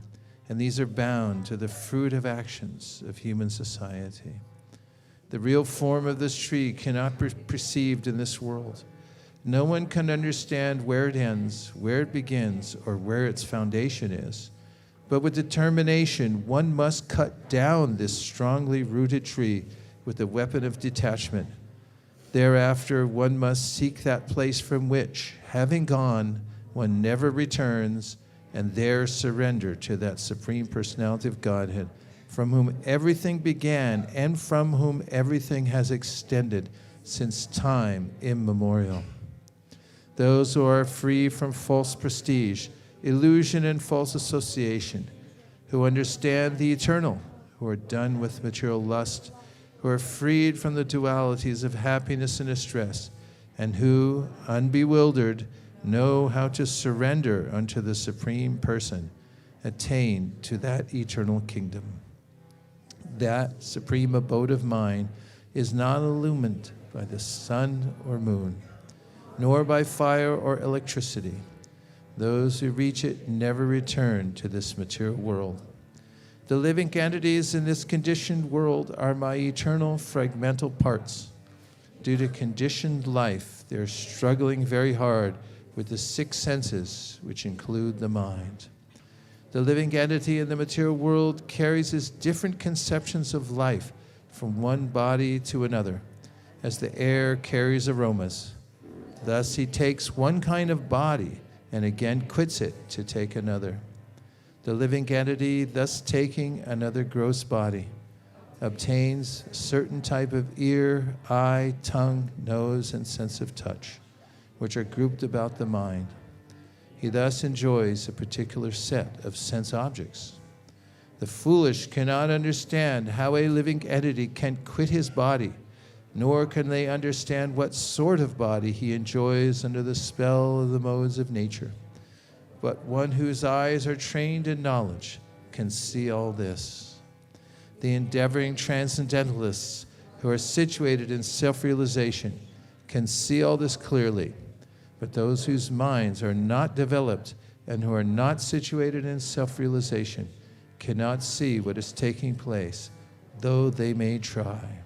S2: and these are bound to the fruit of actions of human society. The real form of this tree cannot be perceived in this world. No one can understand where it ends, where it begins, or where its foundation is. But with determination, one must cut down this strongly rooted tree with the weapon of detachment. Thereafter, one must seek that place from which, having gone, one never returns, and there surrender to that Supreme Personality of Godhead, from whom everything began and from whom everything has extended since time immemorial. Those who are free from false prestige, illusion, and false association, who understand the eternal, who are done with material lust, who are freed from the dualities of happiness and distress, and who, unbewildered, know how to surrender unto the Supreme Person, attain to that eternal kingdom. That supreme abode of mine is not illumined by the sun or moon, nor by fire or electricity. Those who reach it never return to this material world. The living entities in this conditioned world are my eternal fragmental parts. Due to conditioned life, they're struggling very hard with the six senses, which include the mind. The living entity in the material world carries his different conceptions of life from one body to another, as the air carries aromas. Thus he takes one kind of body and again quits it to take another. The living entity, thus taking another gross body, obtains a certain type of ear, eye, tongue, nose, and sense of touch, which are grouped about the mind. He thus enjoys a particular set of sense objects. The foolish cannot understand how a living entity can quit his body, nor can they understand what sort of body he enjoys under the spell of the modes of nature. But one whose eyes are trained in knowledge can see all this. The endeavoring transcendentalists who are situated in self-realization can see all this clearly, but those whose minds are not developed and who are not situated in self-realization cannot see what is taking place, though they may try.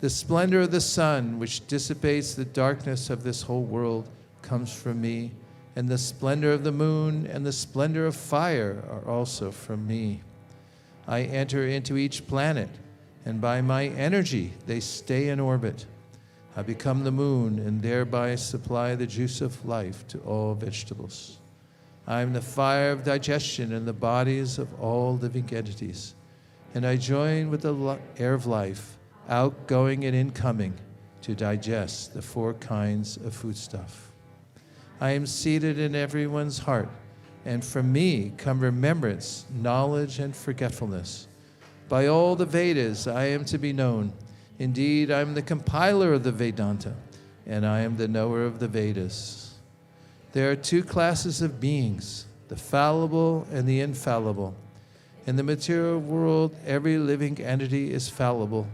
S2: The splendor of the sun, which dissipates the darkness of this whole world, comes from me, and the splendor of the moon and the splendor of fire are also from me. I enter into each planet, and by my energy they stay in orbit. I become the moon and thereby supply the juice of life to all vegetables. I am the fire of digestion in the bodies of all living entities, and I join with the air of life, outgoing and incoming, to digest the four kinds of foodstuff. I am seated in everyone's heart, and from me come remembrance, knowledge, and forgetfulness. By all the Vedas I am to be known. Indeed, I am the compiler of the Vedanta, and I am the knower of the Vedas. There are two classes of beings, the fallible and the infallible. In the material world, every living entity is fallible,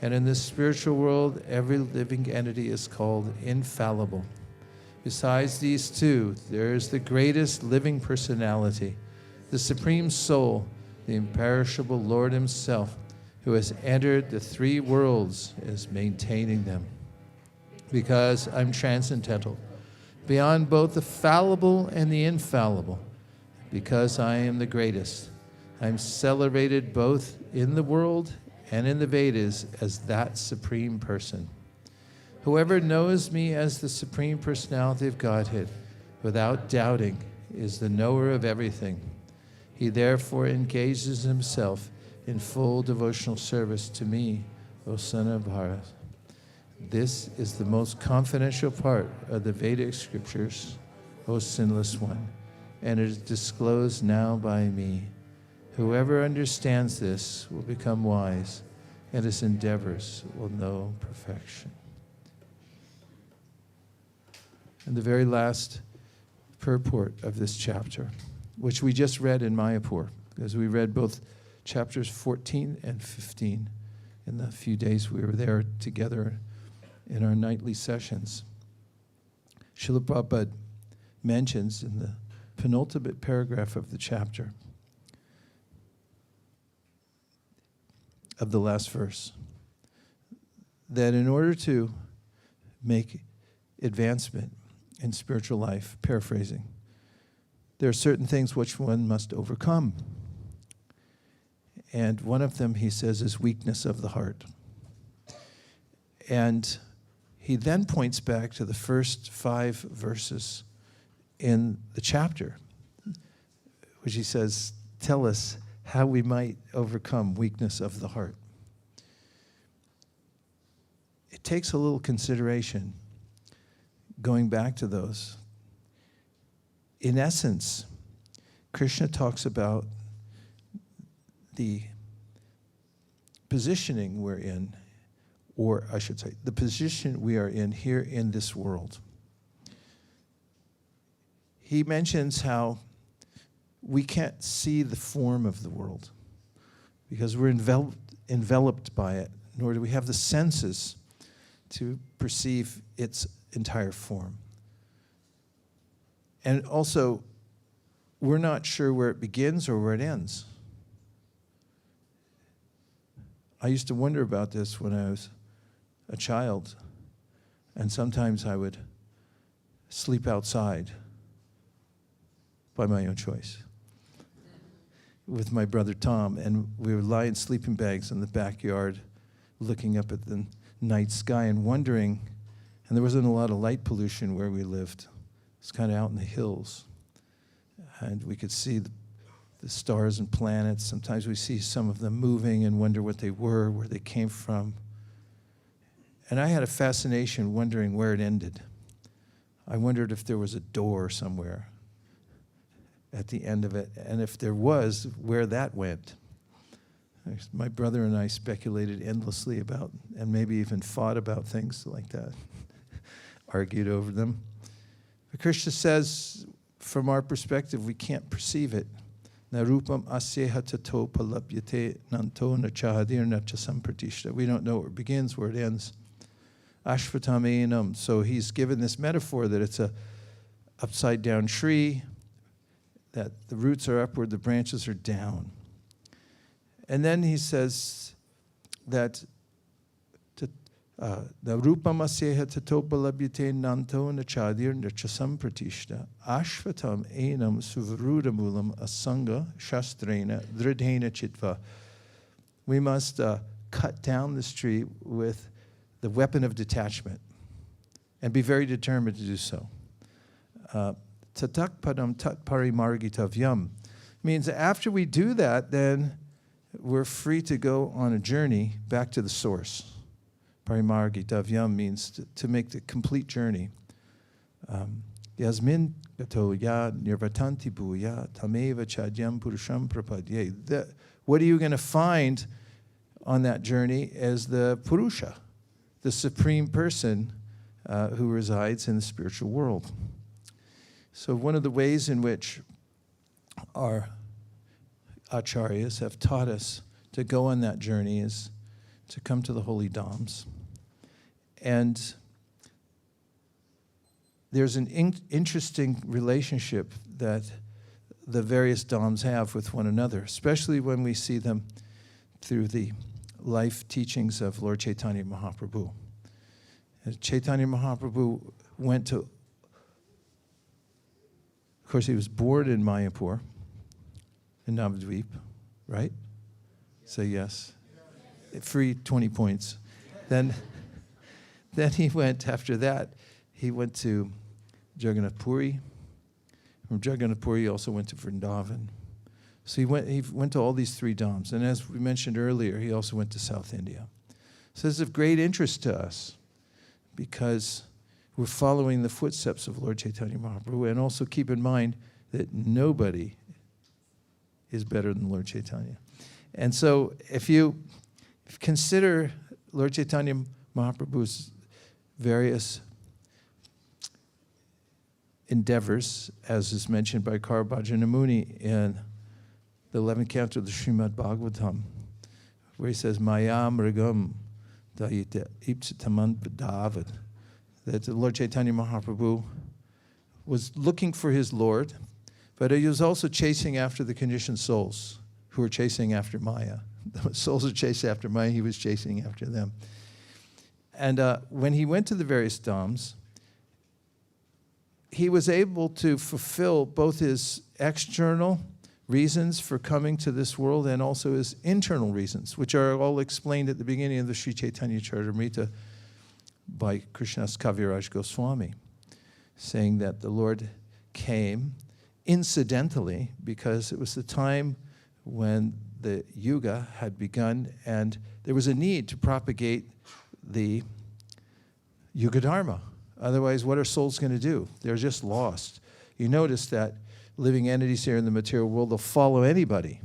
S2: and in the spiritual world, every living entity is called infallible. Besides these two, there is the greatest living personality, the Supreme Soul, the imperishable Lord Himself, who has entered the three worlds and is maintaining them. Because I'm transcendental, beyond both the fallible and the infallible, because I am the greatest, I'm celebrated both in the world and in the Vedas as that Supreme Person. Whoever knows me as the Supreme Personality of Godhead, without doubting, is the knower of everything. He therefore engages himself in full devotional service to me, O Son of Bharat. This is the most confidential part of the Vedic scriptures, O Sinless One, and it is disclosed now by me. Whoever understands this will become wise, and his endeavors will know perfection. And the very last purport of this chapter, which we just read in Māyāpur, because we read both chapters 14 and 15 in the few days we were there together in our nightly sessions. Srila Prabhupada mentions in the penultimate paragraph of the chapter of the last verse that in order to make advancement in spiritual life, paraphrasing, there are certain things which one must overcome. And one of them, he says, is weakness of the heart. And he then points back to the first 5 verses in the chapter, which he says, tell us how we might overcome weakness of the heart. It takes a little consideration going back to those. In essence, Kṛṣṇa talks about the positioning we're in, or I should say, the position we are in here in this world. He mentions how we can't see the form of the world because we're enveloped by it, nor do we have the senses to perceive its entire form. And also, we're not sure where it begins or where it ends. I used to wonder about this when I was a child, and sometimes I would sleep outside by my own choice with my brother Tom, and we would lie in sleeping bags in the backyard looking up at the night sky and wondering, and there wasn't a lot of light pollution where we lived. It's kind of out in the hills, and we could see the stars and planets. Sometimes we see some of them moving and wonder what they were, where they came from. And I had a fascination wondering where it ended. I wondered if there was a door somewhere at the end of it, and if there was, where that went. My brother and I speculated endlessly about, and maybe even fought about things like that, argued over them. But Kṛṣṇa says, from our perspective, we can't perceive it. Na rupam asyeha tato palabhyate nanto na chahadir na chasampratishta. We don't know where it begins, where it ends. Ashvatam enam. So he's given this metaphor that it's a upside down tree, that the roots are upward, the branches are down. And then he says that the rupam asyeha tato palabhyate nanto na chahadir na chasampratishta ashvatam enam suvarudamulam asanga shastrena dridhena chitva. We must cut down this tree with the weapon of detachment and be very determined to do so. Tatak padam tat parimargitavyam means after we do that, then we're free to go on a journey back to the source. Parimargitavyam means to make the complete journey. Yasmin gato ya nirvatanti bhuya tameva chadyam purusham prapadye. What are you going to find on that journey as the Purusha, the supreme person who resides in the spiritual world. So one of the ways in which our acharyas have taught us to go on that journey is to come to the holy dhāms. And there's an interesting relationship that the various dhāms have with one another, especially when we see them through the life teachings of Lord Caitanya Mahāprabhu. As Chaitanya Mahaprabhu went to, of course, he was born in Māyāpur, in Navadvip, right? Say yes. Free 20 points. Then he went, after that, he went to Jagannātha Purī. From Jagannātha Purī, he also went to Vṛndāvana. So he went to all these 3 dhāms. And as we mentioned earlier, he also went to South India. So it's of great interest to us because we're following the footsteps of Lord Caitanya Mahāprabhu. And also keep in mind that nobody is better than Lord Chaitanya. And so if you consider Lord Caitanya Mahaprabhu's various endeavors, as is mentioned by Karabhajana Muni in the 11th canto of the Srimad Bhagavatam, where he says, Maya mrigam dayita ipsitaman vidavad, that the Lord Caitanya Mahāprabhu was looking for his Lord, but he was also chasing after the conditioned souls who were chasing after Maya. The souls who chased after Maya, he was chasing after them. And when he went to the various dhāms, he was able to fulfill both his external reasons for coming to this world and also his internal reasons, which are all explained at the beginning of the Sri Chaitanya Charitamrita by Krishna's Kaviraj Goswami, saying that the Lord came incidentally because it was the time when the Yuga had begun and there was a need to propagate the Yuga Dharma. Otherwise, what are souls going to do? They're just lost. You notice that living entities here in the material world, they'll follow anybody.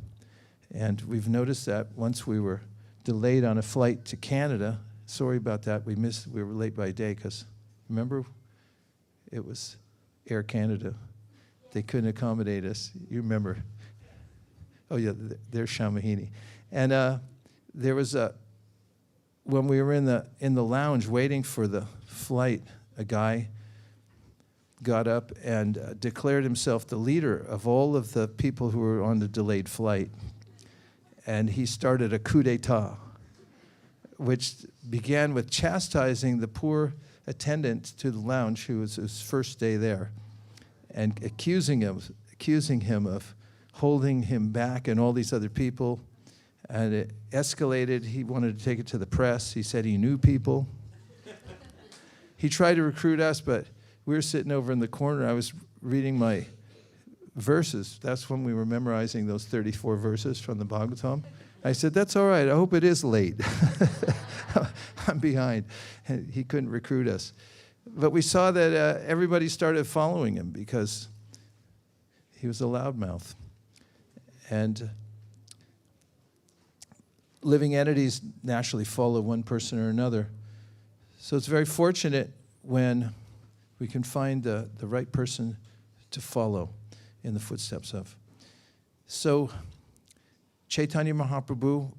S2: And we've noticed that once we were delayed on a flight to Canada. Sorry about that. We were late by a day because, remember, it was Air Canada. They couldn't accommodate us. You remember. Oh, yeah, there's Shamahini. And there was when we were in the lounge waiting for the flight, a guy got up and declared himself the leader of all of the people who were on the delayed flight. And he started a coup d'etat, which began with chastising the poor attendant to the lounge who was his first day there and accusing him of holding him back and all these other people. And it escalated. He wanted to take it to the press. He said he knew people. He tried to recruit us, but we were sitting over in the corner. I was reading my verses. That's when we were memorizing those 34 verses from the Bhagavatam. I said, that's all right. I hope it is late. I'm behind. And he couldn't recruit us. But we saw that everybody started following him because he was a loudmouth. And living entities naturally follow one person or another. So it's very fortunate when we can find the right person to follow in the footsteps of. So Chaitanya Mahaprabhu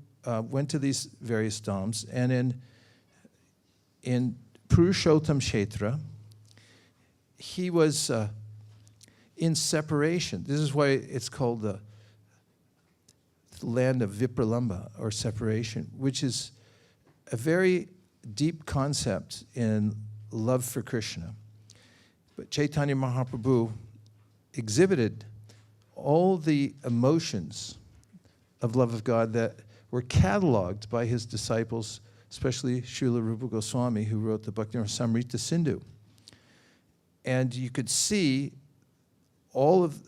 S2: went to these various dhāms, and in Purushottam Kshetra, he was in separation. This is why it's called the land of Vipralamba, or separation, which is a very deep concept in love for Kṛṣṇa. But Chaitanya Mahaprabhu exhibited all the emotions of love of God that were cataloged by his disciples, especially Srila Rupa Goswami, who wrote the Bhakti-Rasamrita Sindhu. And you could see all of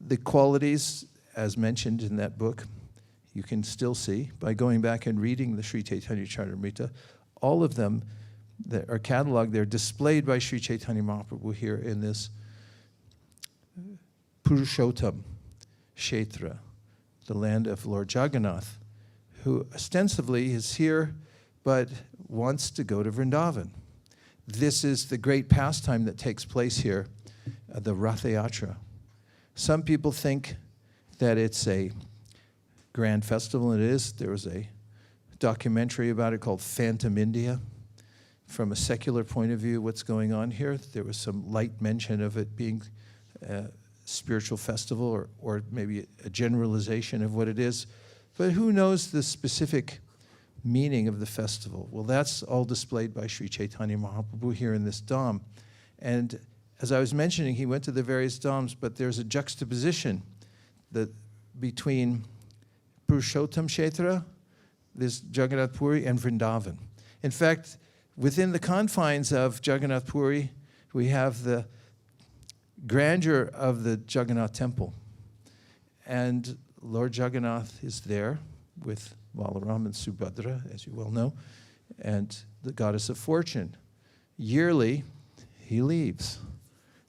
S2: the qualities as mentioned in that book. You can still see by going back and reading the Sri Chaitanya Charitamrita. All of them that are cataloged, they're displayed by Sri Chaitanya Mahaprabhu here in this Purushottam Kshetra, the land of Lord Jagannāth, who ostensibly is here but wants to go to Vṛndāvana. This is the great pastime that takes place here, the Ratha Yatra. Some people think that it's a grand festival, and it is. There was a documentary about it called Phantom India. From a secular point of view, what's going on here, there was some light mention of it being a spiritual festival, or maybe a generalization of what it is. But who knows the specific meaning of the festival? Well, that's all displayed by Sri Chaitanya Mahaprabhu here in this dham. And as I was mentioning, he went to the various dhams, but there's a juxtaposition between Purushottam Kshetra, this Jagannātha Purī, and Vṛndāvana. In fact, within the confines of Jagannātha Purī, we have the grandeur of the Jagannath temple. And Lord Jagannath is there with Balaram and Subhadra, as you well know, and the goddess of fortune. Yearly, he leaves.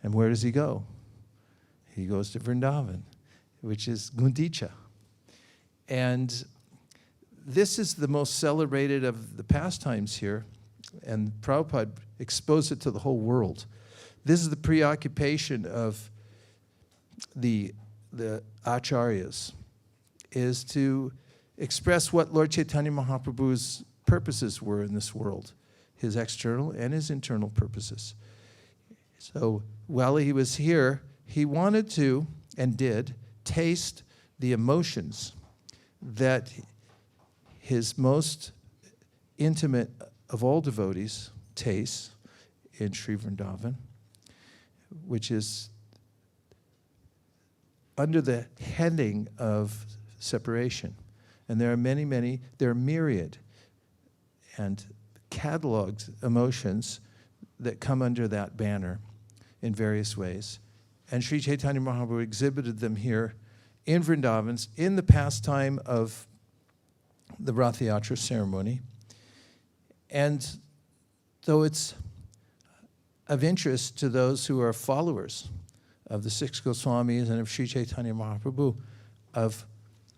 S2: And where does he go? He goes to Vṛndāvana, which is Gundicha. And this is the most celebrated of the pastimes here, and Prabhupada exposed it to the whole world. This is the preoccupation of the acharyas, is to express what Lord Caitanya Mahaprabhu's purposes were in this world, his external and his internal purposes. So while he was here, he wanted to, and did, taste the emotions that his most intimate of all devotees tastes in Sri Vṛndāvana, which is under the heading of separation. And there are many, there are myriad and cataloged emotions that come under that banner in various ways. And Sri Chaitanya Mahaprabhu exhibited them here in Vṛndāvana in the pastime of the Rath Yatra ceremony. And though it's of interest to those who are followers of the six Goswamis and of Sri Chaitanya Mahaprabhu, of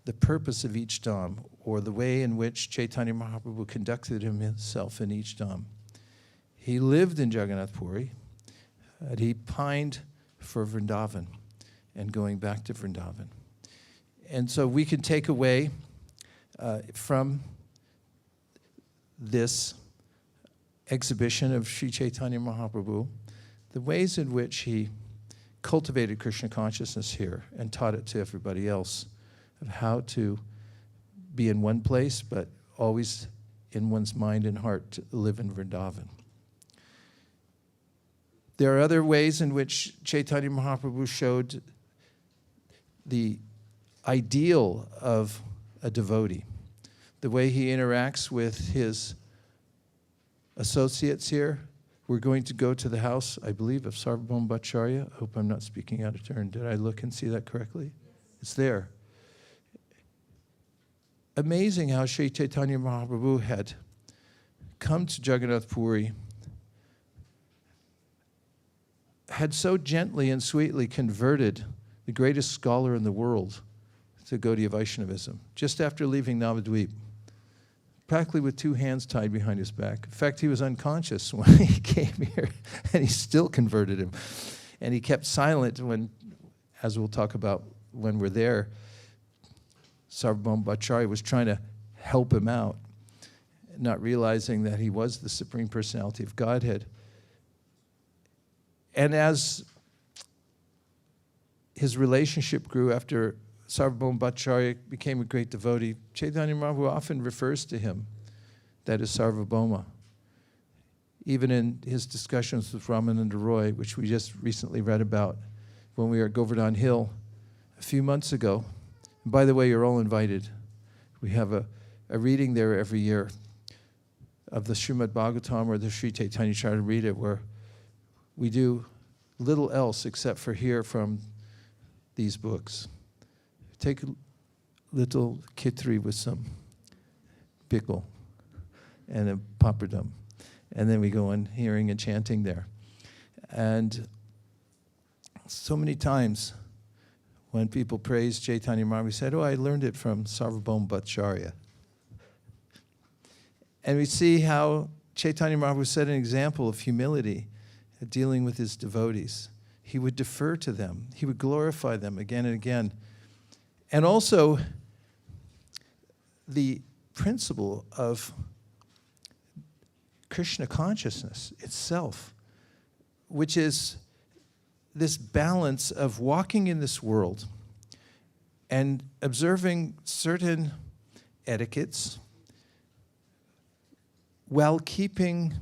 S2: the purpose of each dham, or the way in which Chaitanya Mahaprabhu conducted himself in each dham. He lived in Jagannātha Purī, and he pined for Vṛndāvana and going back to Vṛndāvana. And so we can take away from this exhibition of Sri Chaitanya Mahaprabhu the ways in which he cultivated Krishna consciousness here and taught it to everybody else, of how to be in one place, but always in one's mind and heart to live in Vṛndāvana. There are other ways in which Chaitanya Mahaprabhu showed the ideal of a devotee, the way he interacts with his associates here. We're going to go to the house, I believe, of Sarvabhauma Bhattacharya. I hope I'm not speaking out of turn. Did I look and see that correctly? It's there. Amazing how Sri Chaitanya Mahaprabhu had come to Jagannātha Purī, had so gently and sweetly converted the greatest scholar in the world to Gaudiya Vaishnavism, just after leaving Navadvip, practically with two hands tied behind his back. In fact, he was unconscious when he came here, and he still converted him. And he kept silent when, as we'll talk about when we're there, Sarvabhauma Bhattacharya was trying to help him out, not realizing that he was the Supreme Personality of Godhead. And as his relationship grew after Sarvabhauma Bhattacharya became a great devotee, Chaitanya Mahaprabhu often refers to him, that is Sarvabhauma. Even in his discussions with Ramananda Roy, which we just recently read about when we were at Govardhan Hill a few months ago. And by the way, you're all invited. We have a reading there every year of the Srimad Bhagavatam or the Sri Chaitanya Charitamrita, where we do little else except for hear from these books. Take a little khichdi with some pickle and a papadum, and then we go on hearing and chanting there. And so many times when people praise Chaitanya Mahaprabhu, we said, oh, I learned it from Sarvabhauma Bhattacharya. And we see how Chaitanya Mahaprabhu set an example of humility dealing with his devotees. He would defer to them. He would glorify them again and again. And also the principle of Krishna consciousness itself, which is this balance of walking in this world and observing certain etiquettes while keeping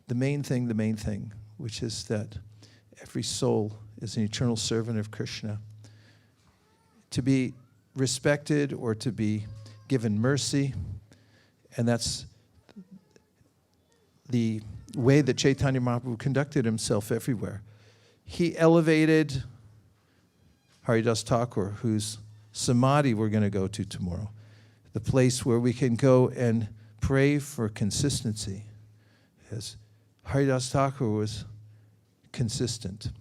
S2: the main thing, which is that every soul is an eternal servant of Kṛṣṇa, to be respected or to be given mercy. And that's the way that Chaitanya Mahaprabhu conducted himself everywhere. He elevated Haridas Thakur, whose samadhi we're going to go to tomorrow, the place where we can go and pray for consistency. As Haridas Thakur was consistent.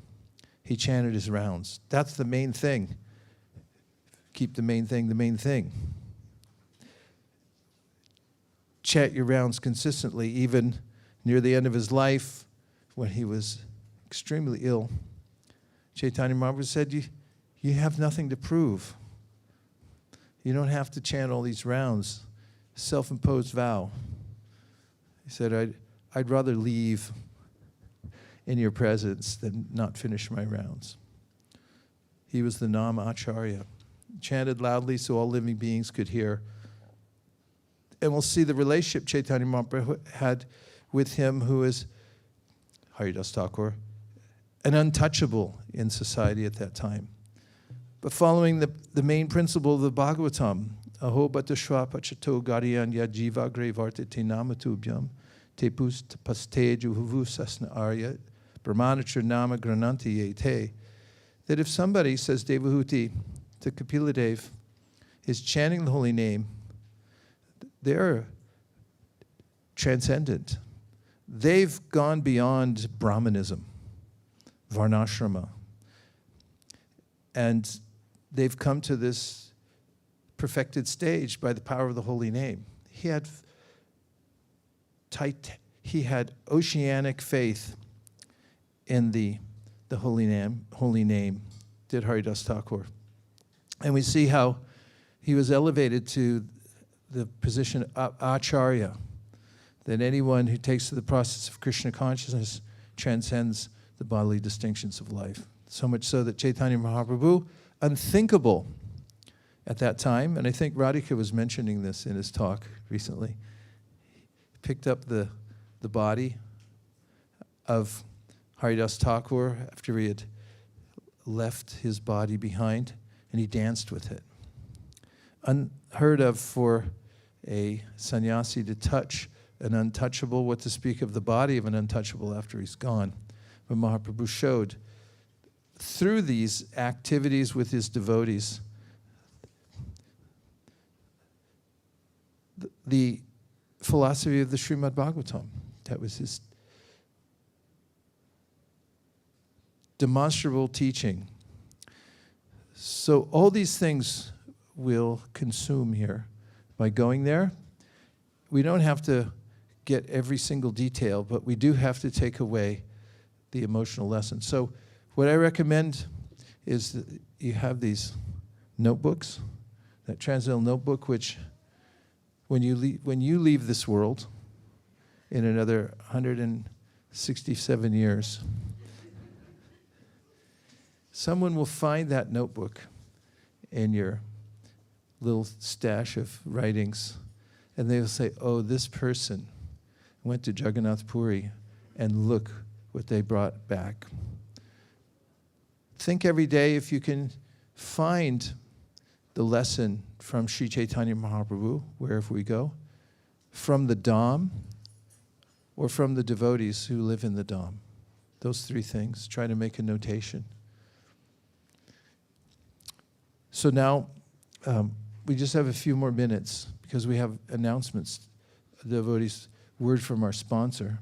S2: He chanted his rounds. That's the main thing. Keep the main thing. Chant your rounds consistently, even near the end of his life, when he was extremely ill. Chaitanya Mahaprabhu said, you have nothing to prove. You don't have to chant all these rounds. Self-imposed vow. He said, I'd rather leave in your presence than not finish my rounds. He was the dham acharya. Chanted loudly so all living beings could hear. And we'll see the relationship Chaitanya Mahaprabhu had with him, who is Haridas Thakur, an untouchable in society at that time. But following the main principle of the Bhagavatam, Aho Batashwa Pachato Gariyan Yajiva Grevarte Te Namatubhyam Tepus Paste Juhuvu Sasna Arya Brahmanachar Nama Grananti Yete, that if somebody, says Devahuti to Kapiladev, is chanting the holy name, they're transcendent. They've gone beyond Brahmanism, Varnashrama, and they've come to this perfected stage by the power of the holy name. He had oceanic faith in the holy name, did Haridas Thakur. And we see how he was elevated to the position of acharya, that anyone who takes to the process of Krishna consciousness transcends the bodily distinctions of life. So much so that Chaitanya Mahaprabhu, unthinkable at that time, and I think Radhika was mentioning this in his talk recently, he picked up the body of Haridas Thakur after he had left his body behind, and he danced with it. Unheard of for a sannyasi to touch an untouchable, what to speak of the body of an untouchable after he's gone. But Mahaprabhu showed through these activities with his devotees the philosophy of the Srimad Bhagavatam. That was his demonstrable teaching. So all these things we'll consume here by going there. We don't have to get every single detail, but we do have to take away the emotional lesson. So what I recommend is that you have these notebooks, that transcendental notebook, which when you leave this world in another 167 years, someone will find that notebook in your little stash of writings, and they'll say, oh, this person went to Jagannātha Purī, and look what they brought back. Think every day if you can find the lesson from Sri Chaitanya Mahaprabhu, wherever we go, from the dham, or from the devotees who live in the dham. Those three things. Try to make a notation. So now, we just have a few more minutes because we have announcements, devotees, word from our sponsor.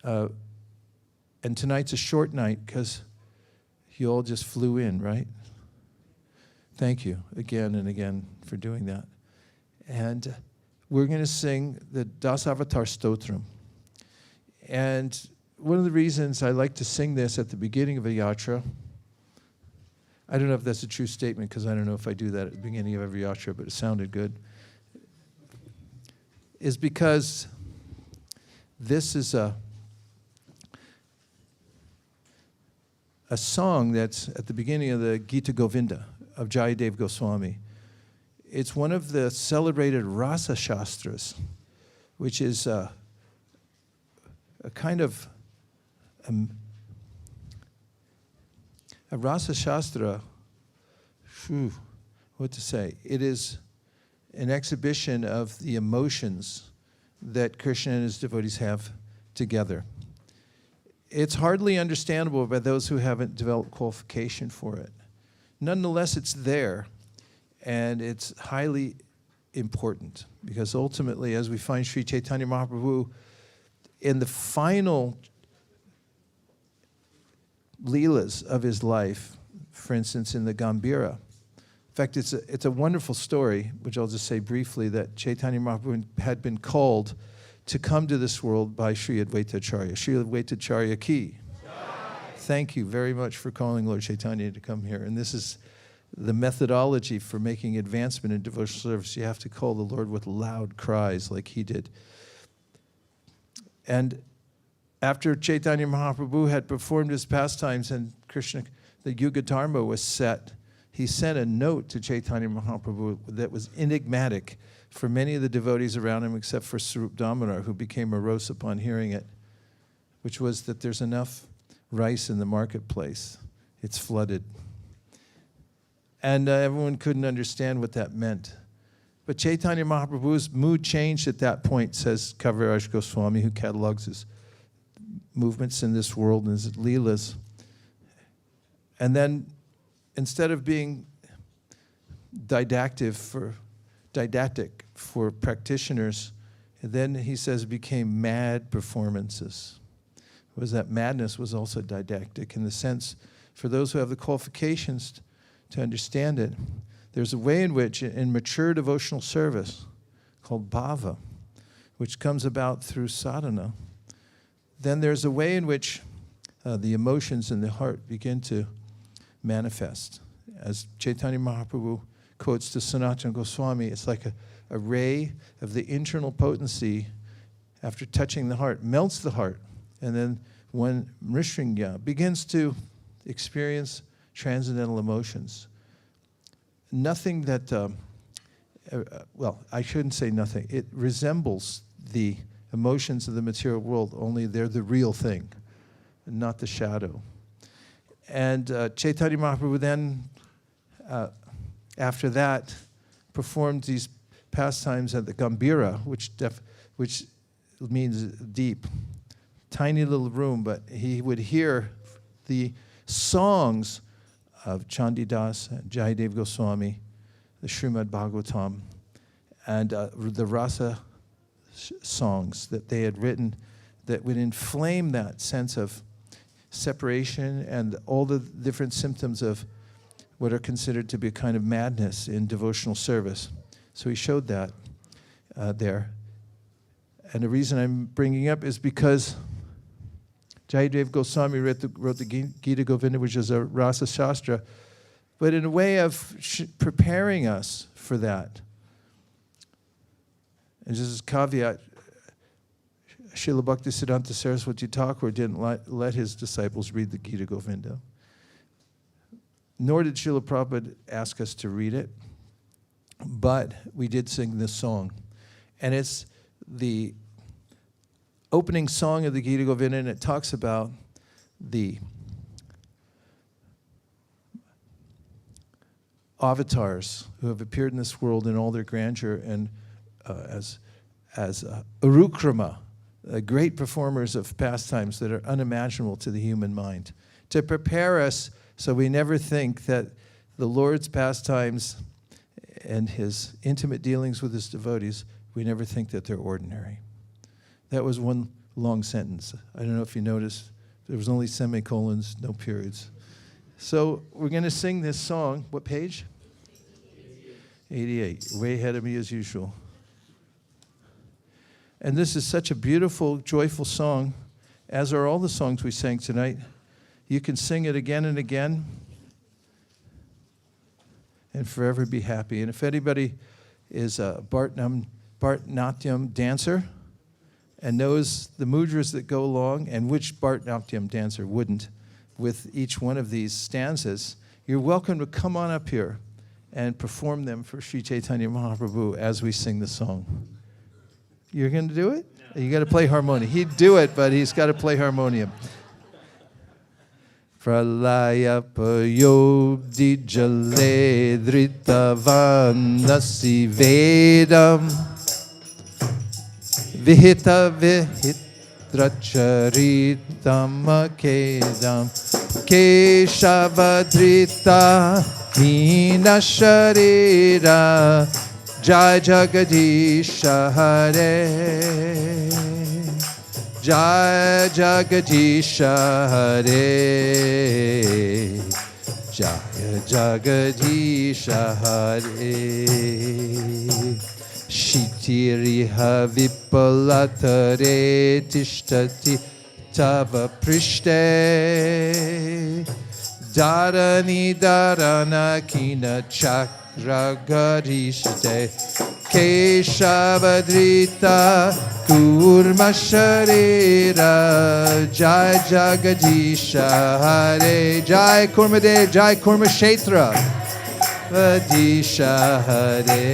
S2: And tonight's a short night because you all just flew in, right? Thank you again and again for doing that. And we're going to sing the Dasavatar Stotram. And one of the reasons I like to sing this at the beginning of a yatra, I don't know if that's a true statement because I don't know if I do that at the beginning of every yatra, but it sounded good, is because this is a song that's at the beginning of the Gita Govinda of Jayadev Goswami. It's one of the celebrated rasa shastras, which is a kind of a rasa shastra, what to say? It is an exhibition of the emotions that Krishna and his devotees have together. It's hardly understandable by those who haven't developed qualification for it. Nonetheless, it's there, and it's highly important, because ultimately, as we find Sri Chaitanya Mahaprabhu in the final leelas of his life, for instance, in the Gambhira. In fact, it's a wonderful story, which I'll just say briefly, that Chaitanya Mahaprabhu had been called to come to this world by Sri Advaita Acharya. Sri Advaita Acharya ki. thank you very much for calling Lord Chaitanya to come here. And this is the methodology for making advancement in devotional service. You have to call the Lord with loud cries like he did. And after Chaitanya Mahaprabhu had performed his pastimes and Kṛṣṇa, the Yuga Dharma was set, he sent a note to Chaitanya Mahaprabhu that was enigmatic for many of the devotees around him, except for Swarup Damodar, who became morose upon hearing it, which was that there's enough rice in the marketplace. It's flooded. And everyone couldn't understand what that meant. But Chaitanya Mahaprabhu's mood changed at that point, says Kaviraj Goswami, who catalogs his movements in this world and his leelas. And then, instead of being didactic for practitioners, then he says became mad performances. Was that madness was also didactic in the sense, for those who have the qualifications to understand it, there's a way in which, in mature devotional service, called bhava, which comes about through sadhana, then there's a way in which the emotions in the heart begin to manifest. As Chaitanya Mahaprabhu quotes to Sanatana Goswami, it's like a ray of the internal potency after touching the heart, melts the heart, and then when Mrishringya begins to experience transcendental emotions, nothing that, well, I shouldn't say nothing. It resembles the emotions of the material world, only they're the real thing, not the shadow. And Chaitanya Mahaprabhu then, after that, performed these pastimes at the Gambhira, which means deep. Tiny little room, but he would hear the songs of Chandidasa, Jayadev Goswami, the Srimad Bhagavatam, and the rasa songs that they had written that would inflame that sense of separation and all the different symptoms of what are considered to be a kind of madness in devotional service. So he showed that there. And the reason I'm bringing up is because Jayadev Goswami wrote the Gita Govinda, which is a rasa shastra, but in a way of preparing us for that. And just as caveat, Srila Bhaktisiddhanta Saraswati Thakur didn't let his disciples read the Gita Govinda. Nor did Srila Prabhupada ask us to read it, but we did sing this song. And it's the opening song of the Gita Govinda, and it talks about the avatars who have appeared in this world in all their grandeur and as Urukrama, great performers of pastimes that are unimaginable to the human mind, to prepare us so we never think that the Lord's pastimes and his intimate dealings with his devotees, we never think that they're ordinary. That was one long sentence. I don't know if you noticed, there was only semicolons, no periods. So we're going to sing this song. What page? 88. Way ahead of me as usual. And this is such a beautiful, joyful song, as are all the songs we sang tonight. You can sing it again and again and forever be happy. And if anybody is a Bharatanatyam dancer and knows the mudras that go along, and which Bharatanatyam dancer wouldn't, with each one of these stanzas, you're welcome to come on up here and perform them for Sri Chaitanya Mahaprabhu as we sing the song. You're going to do it? No. You got to play harmonium. He'd do it, but he's got to play harmonium. Pralaya payobdi jale dhritavannasi vedam vihita vihitracharitam akedam keshavadrita vinasharira Jai Jagadisha Hare Jai Jagadisha Hare Jai Jagadisha Hare Shitiriha Vipalatare Tishtati tava prishte dharani dharana kina chakra garishte Keshavadrita kurma sharira Jai Jagadisha Hare Jai Kurmadev Jai Kurma Kshetra Vadisha Hare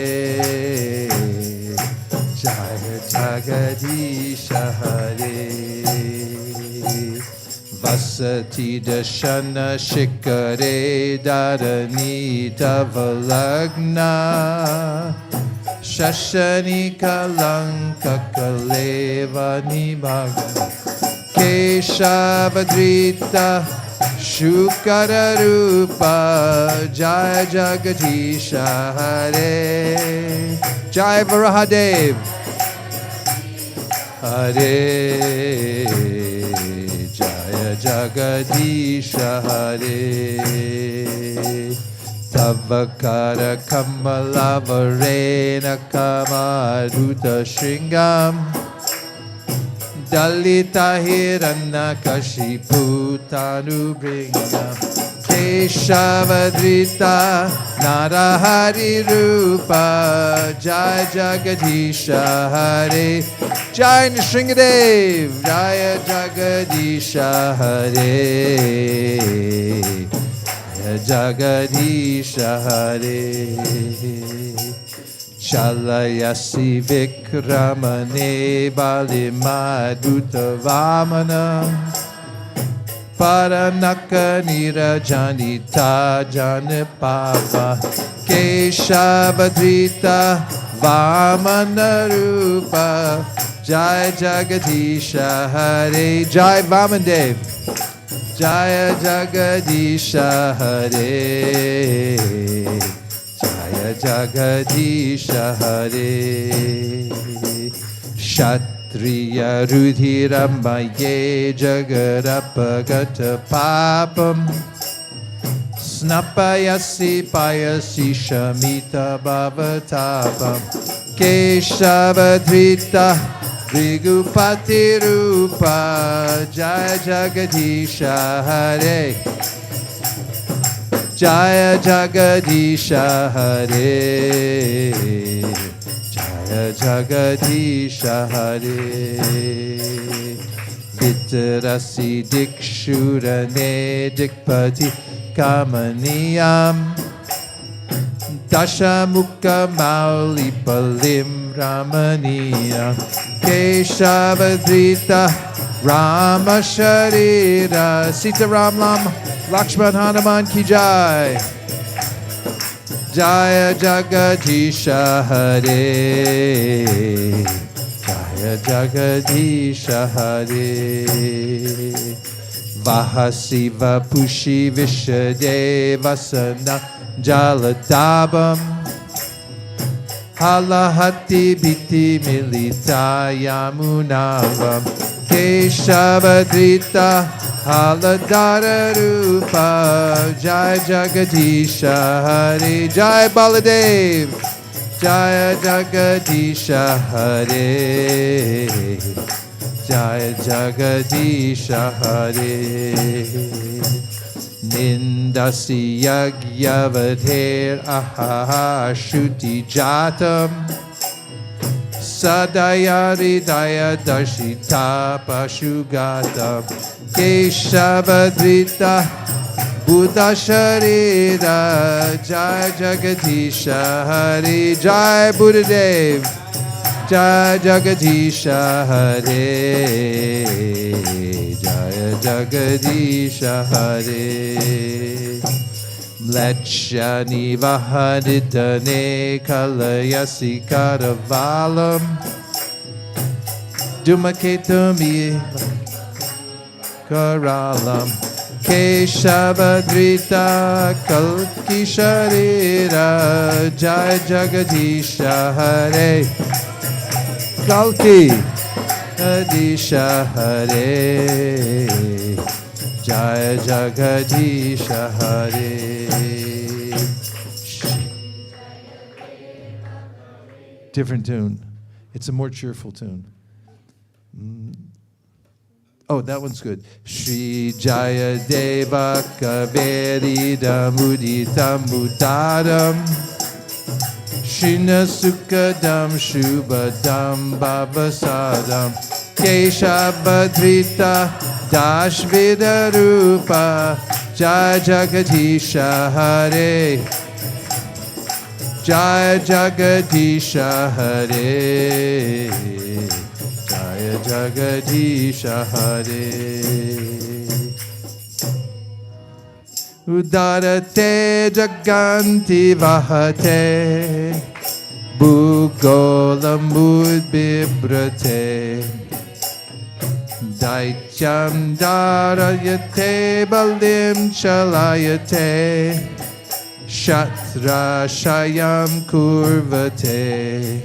S2: Jai Jagadisha Hare Vasati Dashana Shikare Dharani Tavalagna Shashani Kalanka Kaleva Nimagna Keshavadrita Shukara Rupa Jai Jagadisha Hare Jai Varahadev Hare Jaya Jagadisha Hare Tavakara Kamalavarena Kamaruta Shringam Dalita Hirana Kashiputanu Bringam Keshavadrita Narahari Rupa Jai Jagadisha Hare Jai Nrsingadev Jaya Jagadisha Hare Jagadisha Hare Shalayasi Vikramane Balimaduta Vamana Paranaka Nirajanita Janipava Keshavadrita Vamana Rupa Jai Jagadisha Hare Jai Vamandev Jaya Jagadisha Hare Jaya Jagadisha Hare Kshatriya Rudhiramaye Jagarapagata Papam Snapayasi Payasi Shamita Bhavatapam Keshavadrita Vrigupati Rupa Jaya Jagadisha Hare Jaya Jagadisha Hare Jaya Jagadisha Hare Vitarasi Dikshurane Dikpati Kamaniyam Dashamukha Mauli Palim Ramaniyam Keshavadrita Rama Sharira Sita Ram Lam Lakshman Hanuman Ki Jai Jaya Jagadisha Hare Jaya Jagadisha Hare Vahasiva Pushi Vishadevasana Jaladabam Halahati Biti Milita Yamunavam Keshavadrita Haladara Rupa Jai Jagadisha Hare Jai Baladev Jaya Jagadisha Hare Jaya Jagadisha Hare Nindasi Yagyavadher Ahaha Shuti Jatam Sadayari Daya Darshita Pashugatam Keshavadrita Buddha Sharira Jai Jagadisha Hare Jai Buddhadev Jai Jagadisha Hare Jaya Jagadisha Hare Mlechani Vahaditane Kalayasi Karavalam Dumaketami Karalam Keshavadrita Kalki Sharira Jai Jagadisha Hare Kalki Jagadisha Hare Jaya Jagadisha Hare Different tune. It's a more cheerful tune. Oh, that one's good. Shri Jaya Deva Kaveridam Uditam Buddhadam Shina Sukadam Shubhadam Bhavasadam Keshabhadrita Dashvida Rupa Jaya Jagadisha Hare Jaya Jagadisha Hare Jaya Jagadisha Hare Udarate Jaganti Vahate Bhugolam Udbibrate Daityam Darayate Balim Chalayate Shatra Shayam Kurvate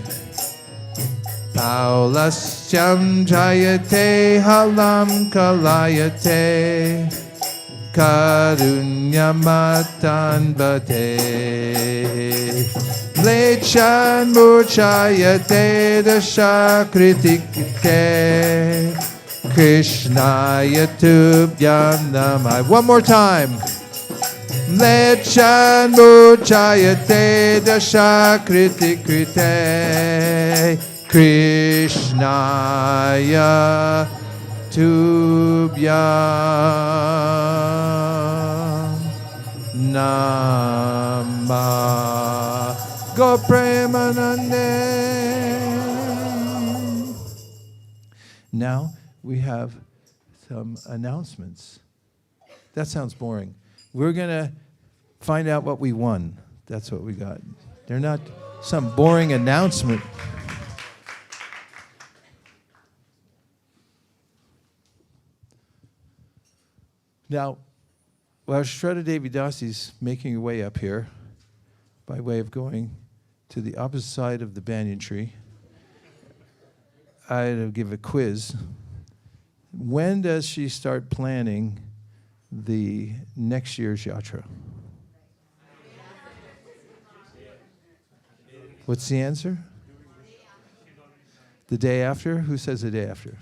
S2: Paulasyam Jayate Halam Kalayate Karunyamatan Bate Lechan Murchayate Dashakritikte Kṛṣṇa Yatubhyam Namah. One more time. Lechan Murchayate Dashakritikte Kṛṣṇaya Tubhyam Namah. Go Premanande. Now we have some announcements. That sounds boring. We're going to find out what we won. That's what we got. They're not some boring announcement. Now, while Shraddha Devi Dasi's making her way up here, by way of going to the opposite side of the banyan tree, I had to give a quiz. When does she start planning the next year's yatra? What's the answer? The day after? Who says the day after?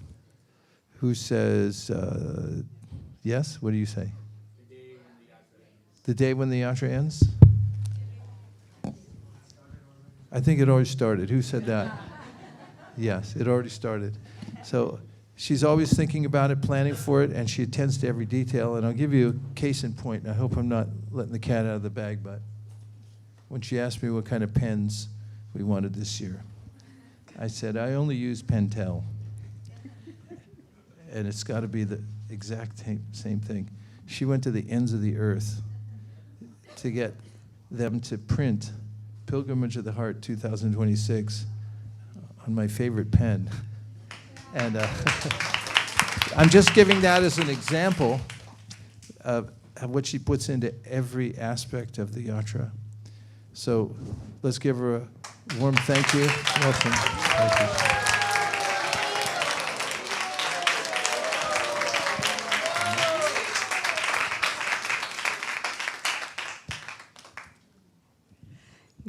S2: Who says yes? What do you say? The day when the yatra ends? I think it already started. Who said that? Yes, it already started. So she's always thinking about it, planning for it, and she attends to every detail. And I'll give you a case in point. And I hope I'm not letting the cat out of the bag, but when she asked me what kind of pens we wanted this year, I said, I only use Pentel. And it's got to be the exact same thing. She went to the ends of the earth to get them to print Pilgrimage of the Heart 2026 on my favorite pen. And I'm just giving that as an example of what she puts into every aspect of the yatra. So let's give her a warm thank you. Welcome. Thank you.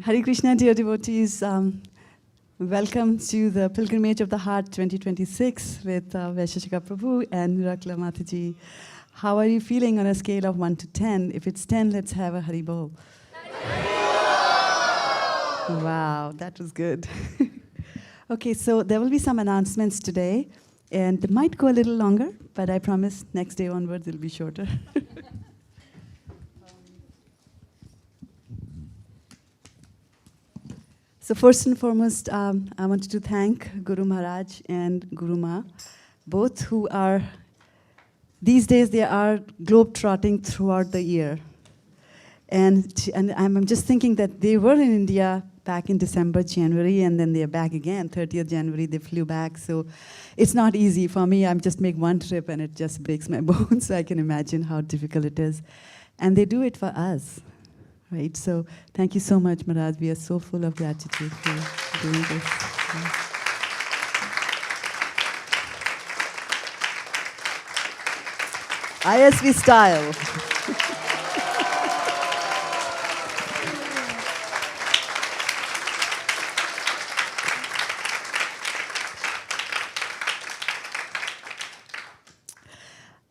S3: Hare Krishna, dear devotees. Welcome to the Pilgrimage of the Heart 2026 with Vaiśeṣika Prabhu and Rakla Mataji. How are you feeling on a scale of 1 to 10? If it's 10, let's have a Hari Bol. Wow, that was good. Okay, so there will be some announcements today, and it might go a little longer, but I promise next day onwards it'll be shorter. So first and foremost, I wanted to thank Guru Maharaj and Guru Ma, both who are, these days they are globe-trotting throughout the year. And I'm just thinking that they were in India back in December, January, and then they're back again, 30th January, they flew back. So it's not easy for me. I just make one trip and it just breaks my bones. So I can imagine how difficult it is. And they do it for us. Right, so thank you so much, Maharaj. We are so full of gratitude for doing this. ISV style.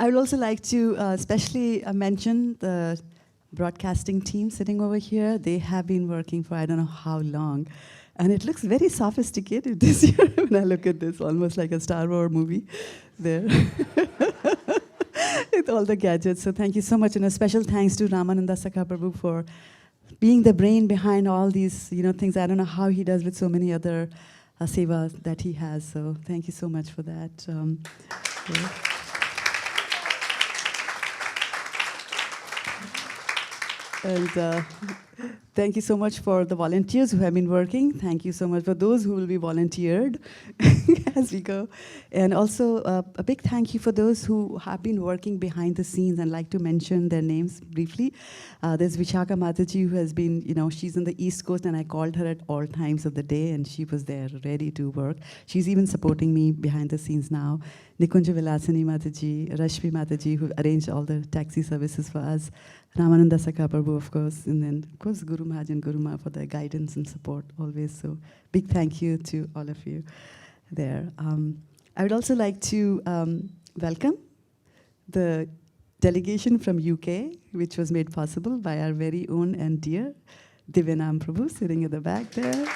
S3: I would also like to especially mention the broadcasting team sitting over here. They have been working for I don't know how long. And it looks very sophisticated this year when I look at this, almost like a Star Wars movie there. With all the gadgets. So thank you so much. And a special thanks to Ramananda Sakaprabhu for being the brain behind all these things. I don't know how he does with so many other sevas that he has. So thank you so much for that. Yeah. And thank you so much for the volunteers who have been working. Thank you so much for those who will be volunteered as we go. And also a big thank you for those who have been working behind the scenes, and like to mention their names briefly. There's Vishaka Mataji, who has been, she's on the East Coast, and I called her at all times of the day, and she was there ready to work. She's even supporting me behind the scenes now. Nikunja Vilasani Mataji, Rashmi Mataji, who arranged all the taxi services for us. Ramananda Sakaprabhu, of course, and then, of course, Guru Maharaj and Guru Ma for their guidance and support always. So big thank you to all of you there. I would also like to welcome the delegation from UK, which was made possible by our very own and dear Divyanam Prabhu, sitting at the back there.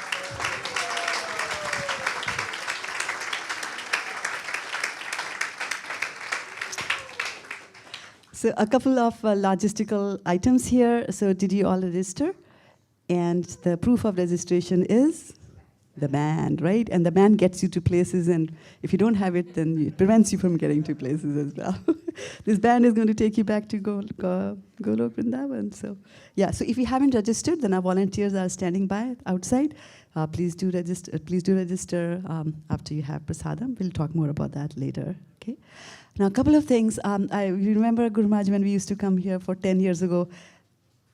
S3: So a couple of logistical items here. So did you all register? And the proof of registration is the band, right? And the band gets you to places, and if you don't have it, then it prevents you from getting to places as well. This band is going to take you back to Golok Vṛndāvana. So yeah, so if you haven't registered, then our volunteers are standing by outside. Please do register. Please do register after you have prasadam. We'll talk more about that later. Okay. Now, a couple of things. You remember, Guru Maharaj, when we used to come here for 10 years ago,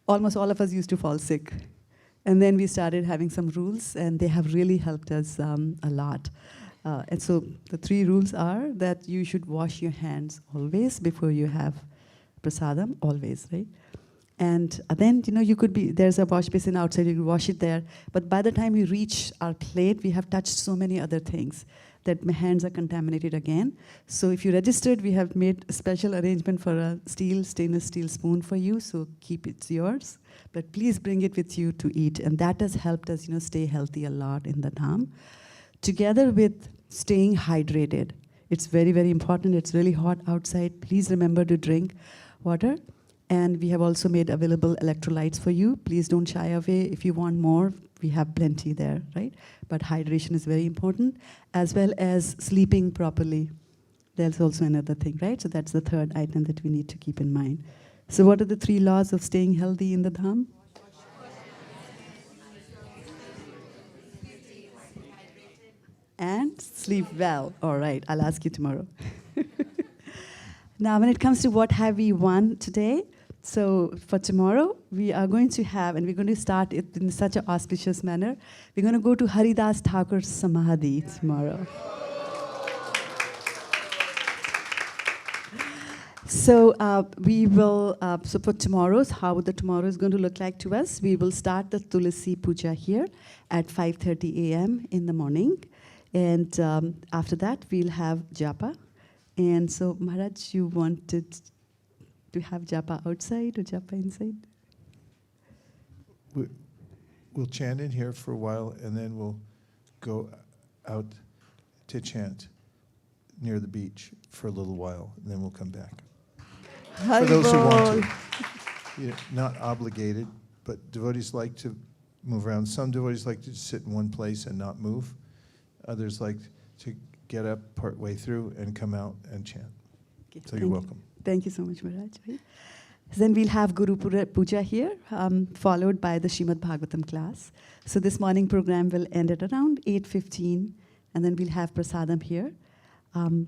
S3: almost all of us used to fall sick. And then we started having some rules, and they have really helped us a lot. And so the 3 rules are that you should wash your hands always before you have prasadam, always, right? And then, you could be, there's a wash basin outside, you could wash it there. But by the time we reach our plate, we have touched so many other things that my hands are contaminated again. So if you registered, we have made a special arrangement for a stainless steel spoon for you, so keep it yours. But please bring it with you to eat. And that has helped us, stay healthy a lot in the dham. Together with staying hydrated. It's very, very important. It's really hot outside. Please remember to drink water. And we have also made available electrolytes for you. Please don't shy away. If you want more, we have plenty there, right? But hydration is very important, as well as sleeping properly. There's also another thing, right? So that's the 3rd item that we need to keep in mind. So what are the 3 laws of staying healthy in the dham? And sleep well. All right, I'll ask you tomorrow. Now, when it comes to what have we won today, so for tomorrow, we are going to have, and we're going to start it in such an auspicious manner, we're going to go to Haridas Thakur's Samadhi tomorrow. So we will, so for tomorrow's, how the tomorrow is going to look like to us, we will start the Tulasi Puja here at 5:30 a.m. in the morning. And after that, we'll have japa. And so, Maharaj, you wanted to have japa outside or japa inside?
S2: We'll chant in here for a while, and then we'll go out to chant near the beach for a little while, and then we'll come back. For those who want to. Not obligated, but devotees like to move around. Some devotees like to sit in one place and not move. Others like to get up partway through and come out and chant. Okay, so you're welcome.
S3: Thank you so much, Maharaj. Then we'll have Guru Puja here, followed by the Srimad Bhagavatam class. So this morning program will end at around 8:15, and then we'll have prasadam here.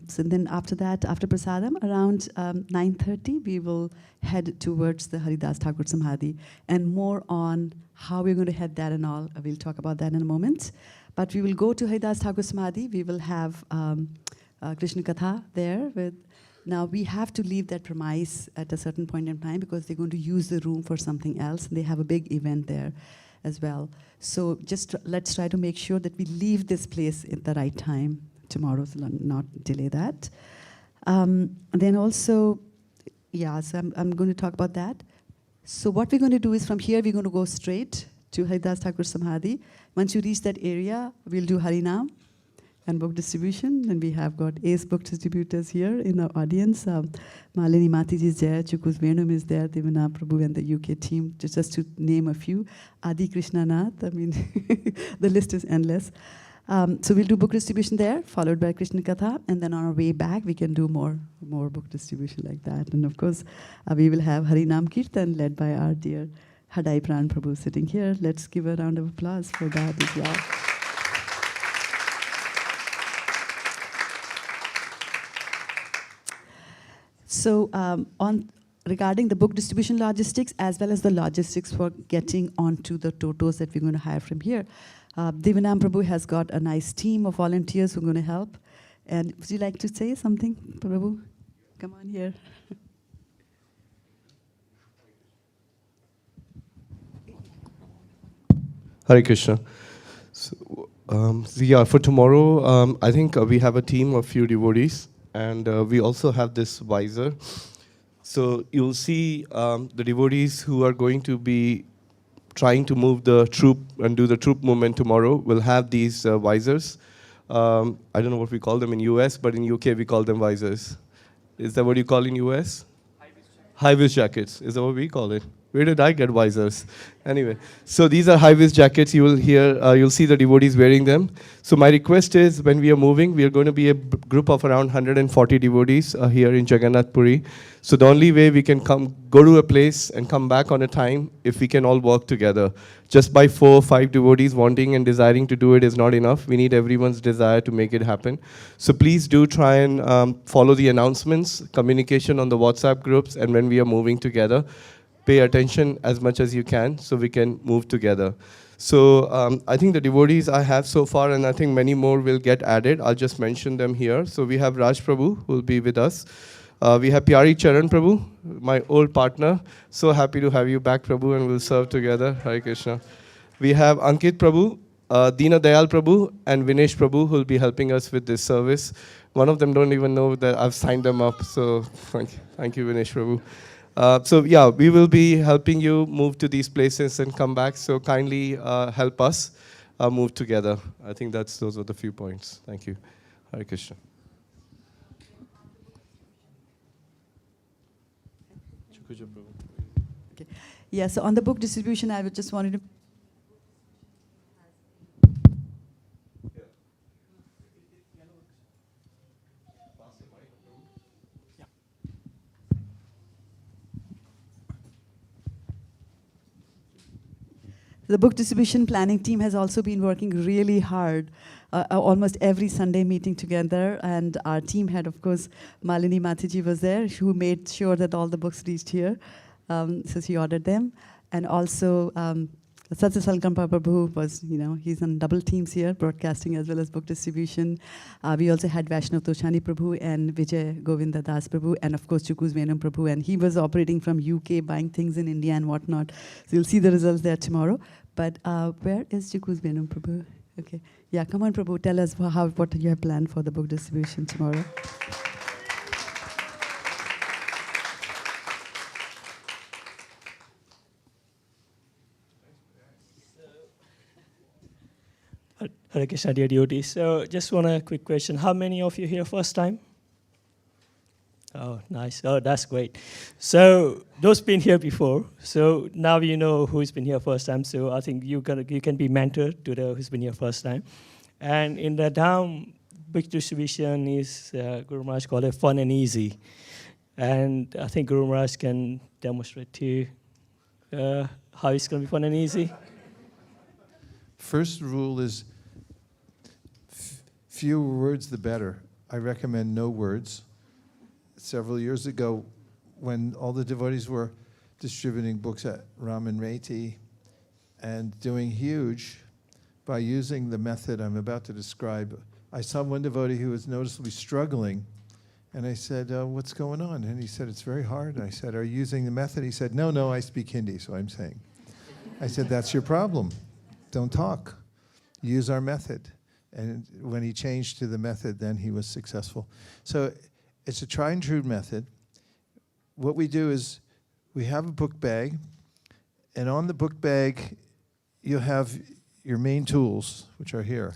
S3: So then after that, after prasadam, around 9:30, we will head towards the Haridas Thakur Samadhi, and more on how we're going to head that and all. We'll talk about that in a moment. But we will go to Haridas Thakur Samadhi. We will have Kṛṣṇa Katha there. Now we have to leave that premise at a certain point in time because they're going to use the room for something else, and they have a big event there as well. So just let's try to make sure that we leave this place at the right time tomorrow, so not delay that. Then also, yeah, so I'm going to talk about that. So what we're going to do is from here, we're going to go straight to Haridas Thakur Samadhi. Once you reach that area, we'll do Harinam and book distribution. And we have got ace book distributors here in our audience. Malini Matiji is there, Chukus Venum is there, Devana Prabhu and the UK team, just to name a few. Adi Krishnanath, I mean, the list is endless. So we'll do book distribution there, followed by Krishna Katha, and then on our way back, we can do more book distribution like that. And of course, we will have Harinam Kirtan led by our dear Hadai Pran Prabhu sitting here. Let's give a round of applause for that as well. So regarding the book distribution logistics, as well as the logistics for getting onto the totos that we're going to hire from here, Devanam Prabhu has got a nice team of volunteers who are going to help. And would you like to say something, Prabhu? Come on here.
S4: Hare Krishna. So, yeah, for tomorrow, I think we have a team of few devotees, and we also have this visor. So you'll see the devotees who are going to be trying to move the troop and do the troop movement tomorrow will have these visors. I don't know what we call them in US, but in UK we call them visors. Is that what you call in US? High-vis jackets. Is that what we call it? Where did I get visors? Anyway, so these are high-vis jackets. You will hear, you'll see the devotees wearing them. So my request is, when we are moving, we are going to be a group of around 140 devotees here in Jagannātha Purī. So the only way we can go to a place and come back on a time if we can all work together. Just by 4 or 5 devotees wanting and desiring to do it is not enough. We need everyone's desire to make it happen. So please do try and follow the announcements, communication on the WhatsApp groups, and when we are moving together, pay attention as much as you can so we can move together. So I think the devotees I have so far, and I think many more will get added. I'll just mention them here. So we have Raj Prabhu, who will be with us. We have Pyari Charan Prabhu, my old partner. So happy to have you back, Prabhu, and we'll serve together. Hare Krishna. We have Ankit Prabhu, Deena Dayal Prabhu, and Vinesh Prabhu, who will be helping us with this service. One of them don't even know that I've signed them up. So thank you, Vinesh Prabhu. So yeah, we will be helping you move to these places and come back. So kindly help us move together. I think those are the few points. Thank you. Hare Krishna.
S3: Okay. Yeah, so on the book distribution, I would just wanted to... The book distribution planning team has also been working really hard, almost every Sunday meeting together. And our team head, of course, Malini Matiji was there, who made sure that all the books reached here. So she ordered them. And also, Satya Salkampa Prabhu was, he's on double teams here, broadcasting as well as book distribution. We also had Vaishnav Toshani Prabhu and Vijay Govinda Das Prabhu, and of course Chukus Venam Prabhu, and he was operating from UK, buying things in India and whatnot. So you'll see the results there tomorrow. But where is Chukus Venam Prabhu? Okay, yeah, come on Prabhu, tell us what you have planned for the book distribution tomorrow.
S5: Hare Krishna, dear devotees. So just want a quick question. How many of you here first time? Oh, nice. Oh, that's great. So those been here before. So now you know who's been here first time. So I think you can be mentored to the who's been here first time. And in the dham, big distribution is Guru Maharaj called it fun and easy. And I think Guru Maharaj can demonstrate to you how it's going to be fun and easy.
S2: First rule is fewer words the better. I recommend no words. Several years ago, when all the devotees were distributing books at Raman Reti and doing huge, by using the method I'm about to describe, I saw one devotee who was noticeably struggling, and I said, what's going on? And he said, it's very hard. And I said, are you using the method? He said, no, I speak Hindi, so I'm saying. I said, that's your problem. Don't talk. Use our method. And when he changed to the method, then he was successful. So It's a tried and true method. What we do is we have a book bag, and on the book bag you'll have your main tools, which are here.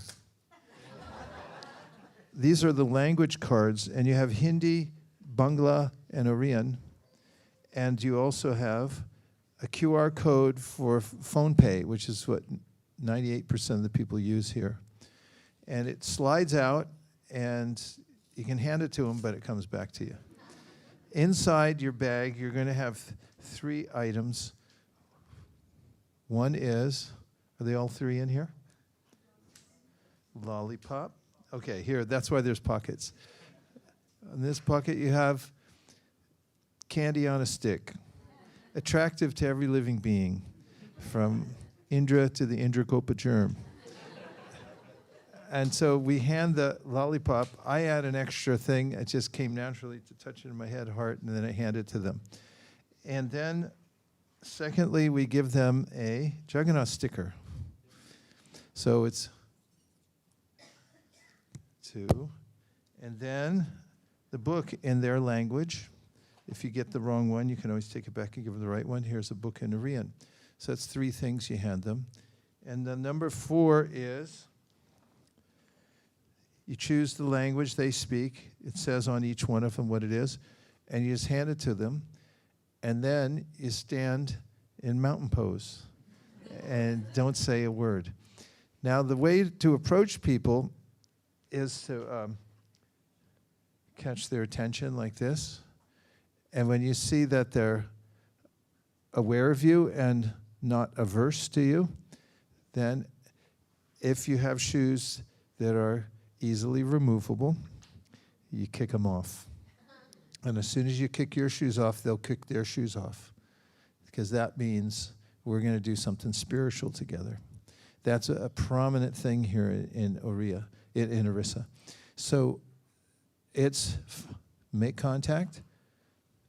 S2: These are the language cards, and you have Hindi, Bangla, and Oriyan, and you also have a QR code for phone pay, which is what 98% of the people use here. And it slides out, and you can hand it to them, but it comes back to you. Inside your bag, you're going to have 3 items. One is, are they all 3 in here? Lollipop. Okay, here, that's why there's pockets. In this pocket, you have candy on a stick, attractive to every living being, from Indra to the Indragopa germ. And so we hand the lollipop. I add an extra thing. It just came naturally to touch it in my head, heart, and then I hand it to them. And then, secondly, we give them a Jagannātha sticker. So it's 2. And then the book in their language. If you get the wrong one, you can always take it back and give them the right one. Here's a book in Oriyan. So that's 3 things you hand them. And then number 4 is you choose the language they speak. It says on each one of them what it is. And you just hand it to them. And then you stand in mountain pose and don't say a word. Now, the way to approach people is to catch their attention like this. And when you see that they're aware of you and not averse to you, then if you have shoes that are easily removable, you kick them off. And as soon as you kick your shoes off, they'll kick their shoes off, because that means we're going to do something spiritual together. That's a prominent thing here in Orissa. So it's make contact.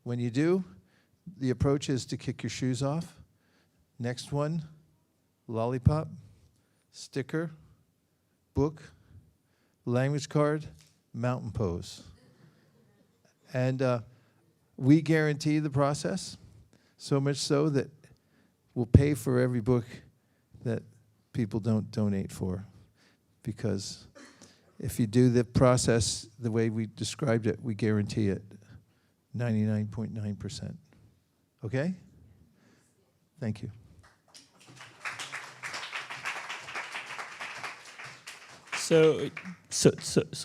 S2: When you do, the approach is to kick your shoes off. Next one, lollipop, sticker, book, language card, mountain pose. And we guarantee the process, so much so that we'll pay for every book that people don't donate for. Because if you do the process the way we described it, we guarantee it 99.9%. Okay? Thank you.
S5: So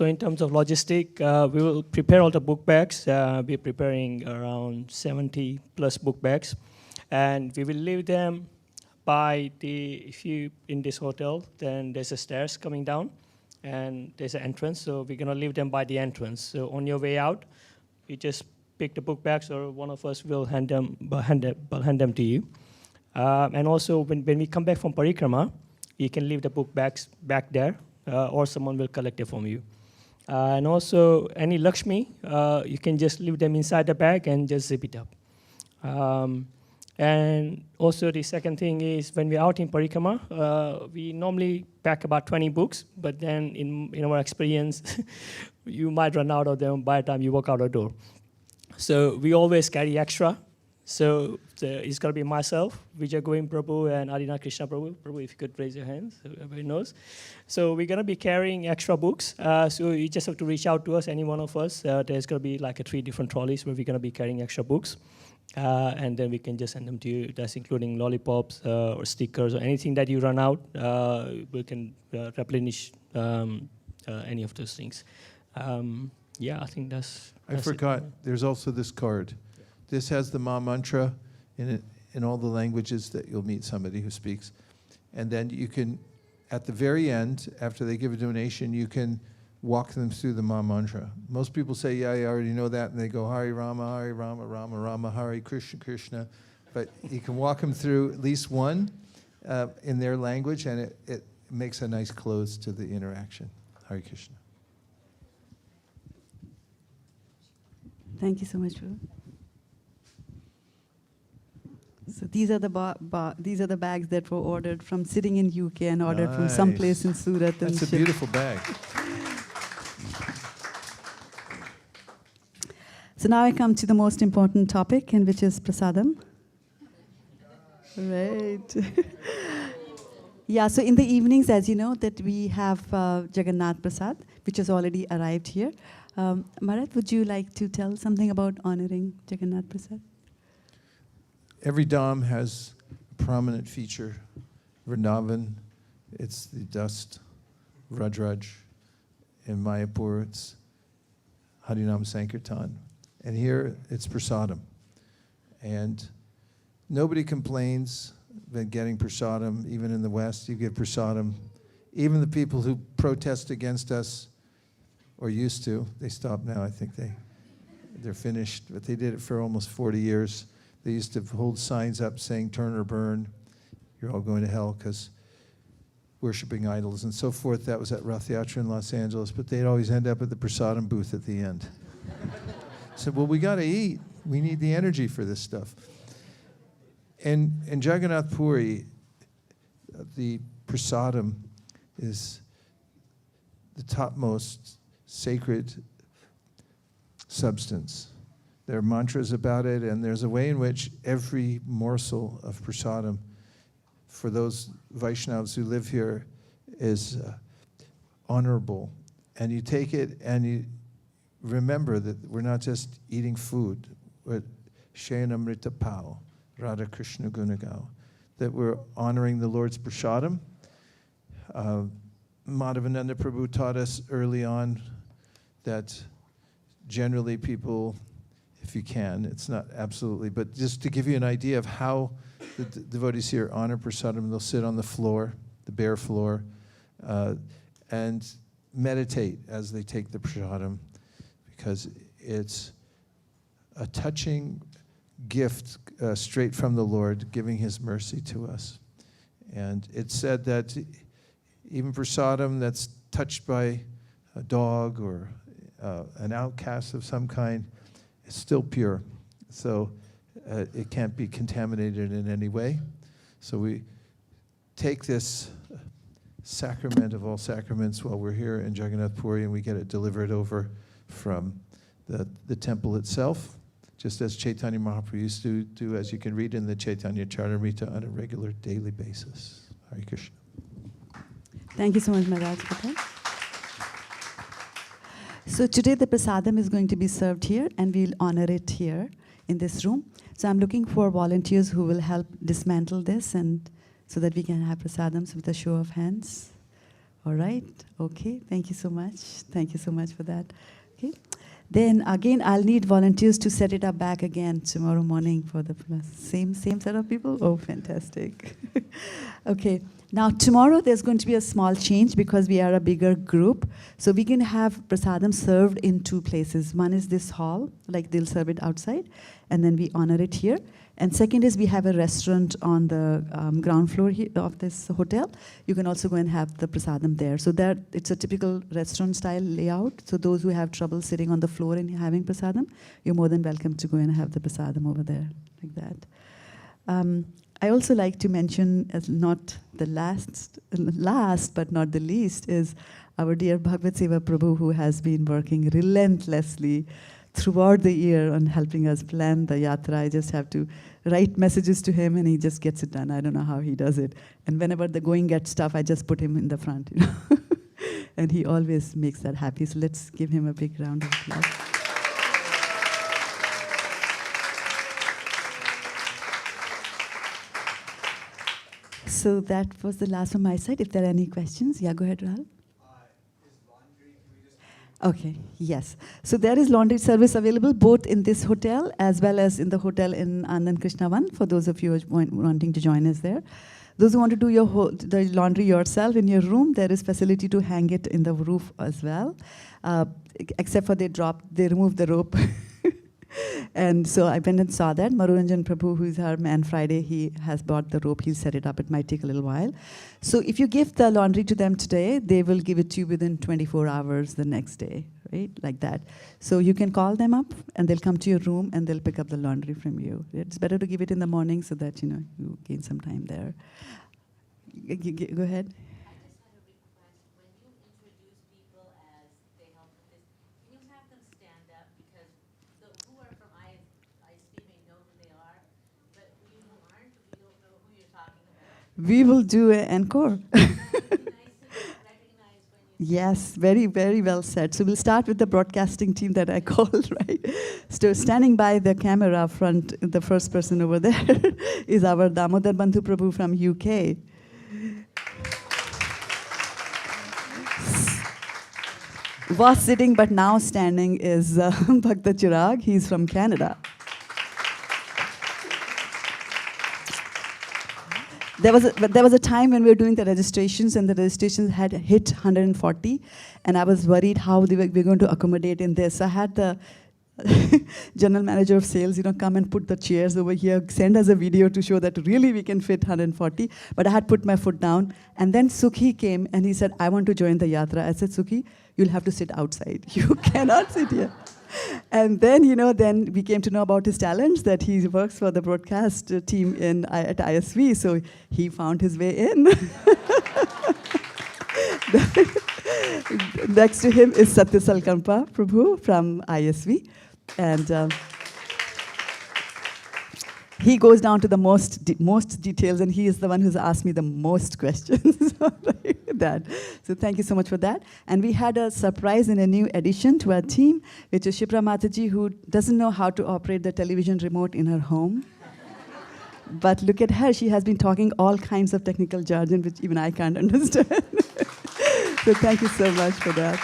S5: in terms of logistic, we will prepare all the book bags. We're preparing around 70 plus book bags, and we will leave them by if you in this hotel, then there's a stairs coming down, and there's an entrance. So we're gonna leave them by the entrance. So on your way out, you just pick the book bags, or one of us will hand them to you. And also when we come back from parikrama, you can leave the book bags back there. Or someone will collect it from you. And also, any Lakshmi, you can just leave them inside the bag and just zip it up. And also, the second thing is, when we're out in parikrama, we normally pack about 20 books, but then in our experience, you might run out of them by the time you walk out the door. So we always carry extra. So it's going to be myself, Vijay Govind Prabhu, and Adina Kṛṣṇa Prabhu. Prabhu, if you could raise your hands, so everybody knows. So we're going to be carrying extra books. So you just have to reach out to us, any one of us. There's going to be like 3 different trolleys where we're going to be carrying extra books. And then we can just send them to you. That's including lollipops or stickers or anything that you run out. We can replenish any of those things. Yeah, I think that's
S2: I forgot, there's also this card. This has the Ma mantra in it, in all the languages that you'll meet somebody who speaks. And then you can, at the very end, after they give a donation, you can walk them through the Ma mantra. Most people say, yeah, I already know that, and they go, Hare Rama, Rama Rama, Hare Krishna, Krishna. But you can walk them through at least one in their language, and it makes a nice close to the interaction. Hare Krishna.
S3: Thank you so much, Prabhu. So these are the bags that were ordered from sitting in UK and ordered from some place in Surat.
S2: That's a beautiful bag.
S3: So now I come to the most important topic, and which is prasadam. Right. Yeah, so in the evenings, as you know, that we have Jagannath Prasad, which has already arrived here. Maharaj, would you like to tell something about honoring Jagannath Prasad?
S2: Every dham has a prominent feature. Vṛndāvana, it's the dust. Raj. In Māyāpur, it's Harinam Sankirtan. And here, it's prasadam. And nobody complains about getting prasadam. Even in the West, you get prasadam. Even the people who protest against us, or used to, they stopped now, I think they're finished, but they did it for almost 40 years. They used to hold signs up saying, turn or burn, you're all going to hell because worshiping idols and so forth. That was at Yātrā in Los Angeles, but they'd always end up at the prasadam booth at the end. Said, well, we got to eat. We need the energy for this stuff. And in Jagannātha Purī, the prasadam is the topmost sacred substance. There are mantras about it, and there's a way in which every morsel of prasadam for those Vaishnavas who live here is honorable. And you take it and you remember that we're not just eating food, but Shayanamrita Pao, Radha Krishna Gunagao, that we're honoring the Lord's prasadam. Madhavananda Prabhu taught us early on that generally people, if you can, it's not absolutely, but just to give you an idea of how the devotees here honor prasadam, they'll sit on the floor, the bare floor, and meditate as they take the prasadam, because it's a touching gift straight from the Lord, giving His mercy to us. And it's said that even prasadam that's touched by a dog or an outcast of some kind is still pure. So it can't be contaminated in any way. So we take this sacrament of all sacraments while we're here in Jagannātha Purī, and we get it delivered over from the temple itself, just as Chaitanya Mahāprabhu used to do, as you can read in the Chaitanya Charitamrita, on a regular daily basis. Hare Krishna.
S3: Thank you so much, Maharaj, for that. So today the prasadam is going to be served here, and we'll honor it here in this room. So I'm looking for volunteers who will help dismantle this, and so that we can have prasadams with a show of hands. All right, okay, thank you so much. Thank you so much for that. Okay. Then again, I'll need volunteers to set it up back again tomorrow morning for the same set of people. Oh, fantastic. Okay, now tomorrow there's going to be a small change because we are a bigger group. So we can have prasadam served in two places. One is this hall, like they'll serve it outside, and then we honor it here. And second is we have a restaurant on the ground floor here of this hotel. You can also go and have the prasadam there. So that it's a typical restaurant style layout. So those who have trouble sitting on the floor and having prasadam, you're more than welcome to go and have the prasadam over there, like that. I also like to mention, as not the last but not the least, is our dear Bhagavad-gita Prabhu, who has been working relentlessly throughout the year on helping us plan the yatra. I just have to write messages to him and he just gets it done. I don't know how he does it. And whenever the going gets tough, I just put him in the front, you know. And he always makes that happy. So let's give him a big round of applause. So that was the last from my side. If there are any questions, yeah, go ahead, Rahul. Okay, yes. So there is laundry service available both in this hotel as well as in the hotel in Anand Krishna One, for those of you who are wanting to join us there. Those who want to do the laundry yourself in your room, there is facility to hang it in the roof as well. Except for they remove the rope. And so I went and saw that. Maruranjan Prabhu, who is our man Friday, he has bought the rope. He'll set it up. It might take a little while. So if you give the laundry to them today, they will give it to you within 24 hours the next day, right? Like that. So you can call them up, and they'll come to your room, and they'll pick up the laundry from you. It's better to give it in the morning so that, you know, you gain some time there. Go ahead. we will do an encore. Yes, very, very well said. So we'll start with the broadcasting team that I called, right? So standing by the camera front, the first person over there is our Damodar Bandhu Prabhu from UK. Was sitting but now standing is Bhakta Chirag. He's from Canada. There was a time when we were doing the registrations, and the registrations had hit 140, and I was worried how we were going to accommodate in this. I had the general manager of sales, come and put the chairs over here, send us a video to show that really we can fit 140. But I had put my foot down, and then Sukhi came and he said, I want to join the Yatra. I said, Sukhi, you'll have to sit outside. You cannot sit here. And then, then we came to know about his talents, that he works for the broadcast team at ISV, so he found his way in. Next to him is Satya Salkampa Prabhu from ISV. And he goes down to the most details, and he is the one who's asked me the most questions. So thank you so much for that. And we had a surprise and a new addition to our team, which is Shipra Mataji, who doesn't know how to operate the television remote in her home. But look at her, she has been talking all kinds of technical jargon, which even I can't understand. So thank you so much for that.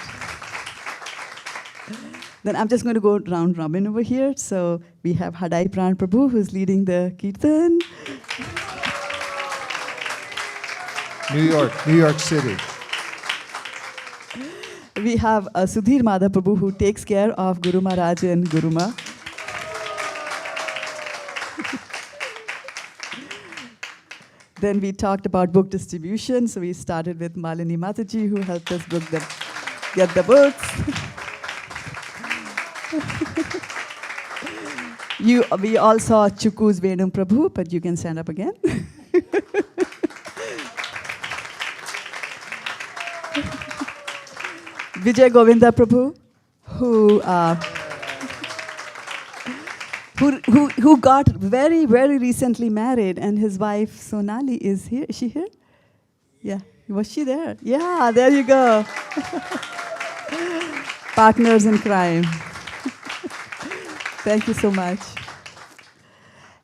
S3: Then I'm just going to go round robin over here. So we have Hadai Pran Prabhu, who's leading the Kirtan.
S2: New York City.
S3: We have Sudhir Madhav Prabhu, who takes care of Guru Maharaj and Guru Ma. Then we talked about book distribution. So we started with Malini Mataji, who helped us get the books. We all saw Chuku's Venum Prabhu, but you can stand up again. Vijay Govinda Prabhu, who got very, very recently married, and his wife Sonali is here. Is she here? Yeah. Was she there? Yeah, there you go. Partners in crime. Thank you so much.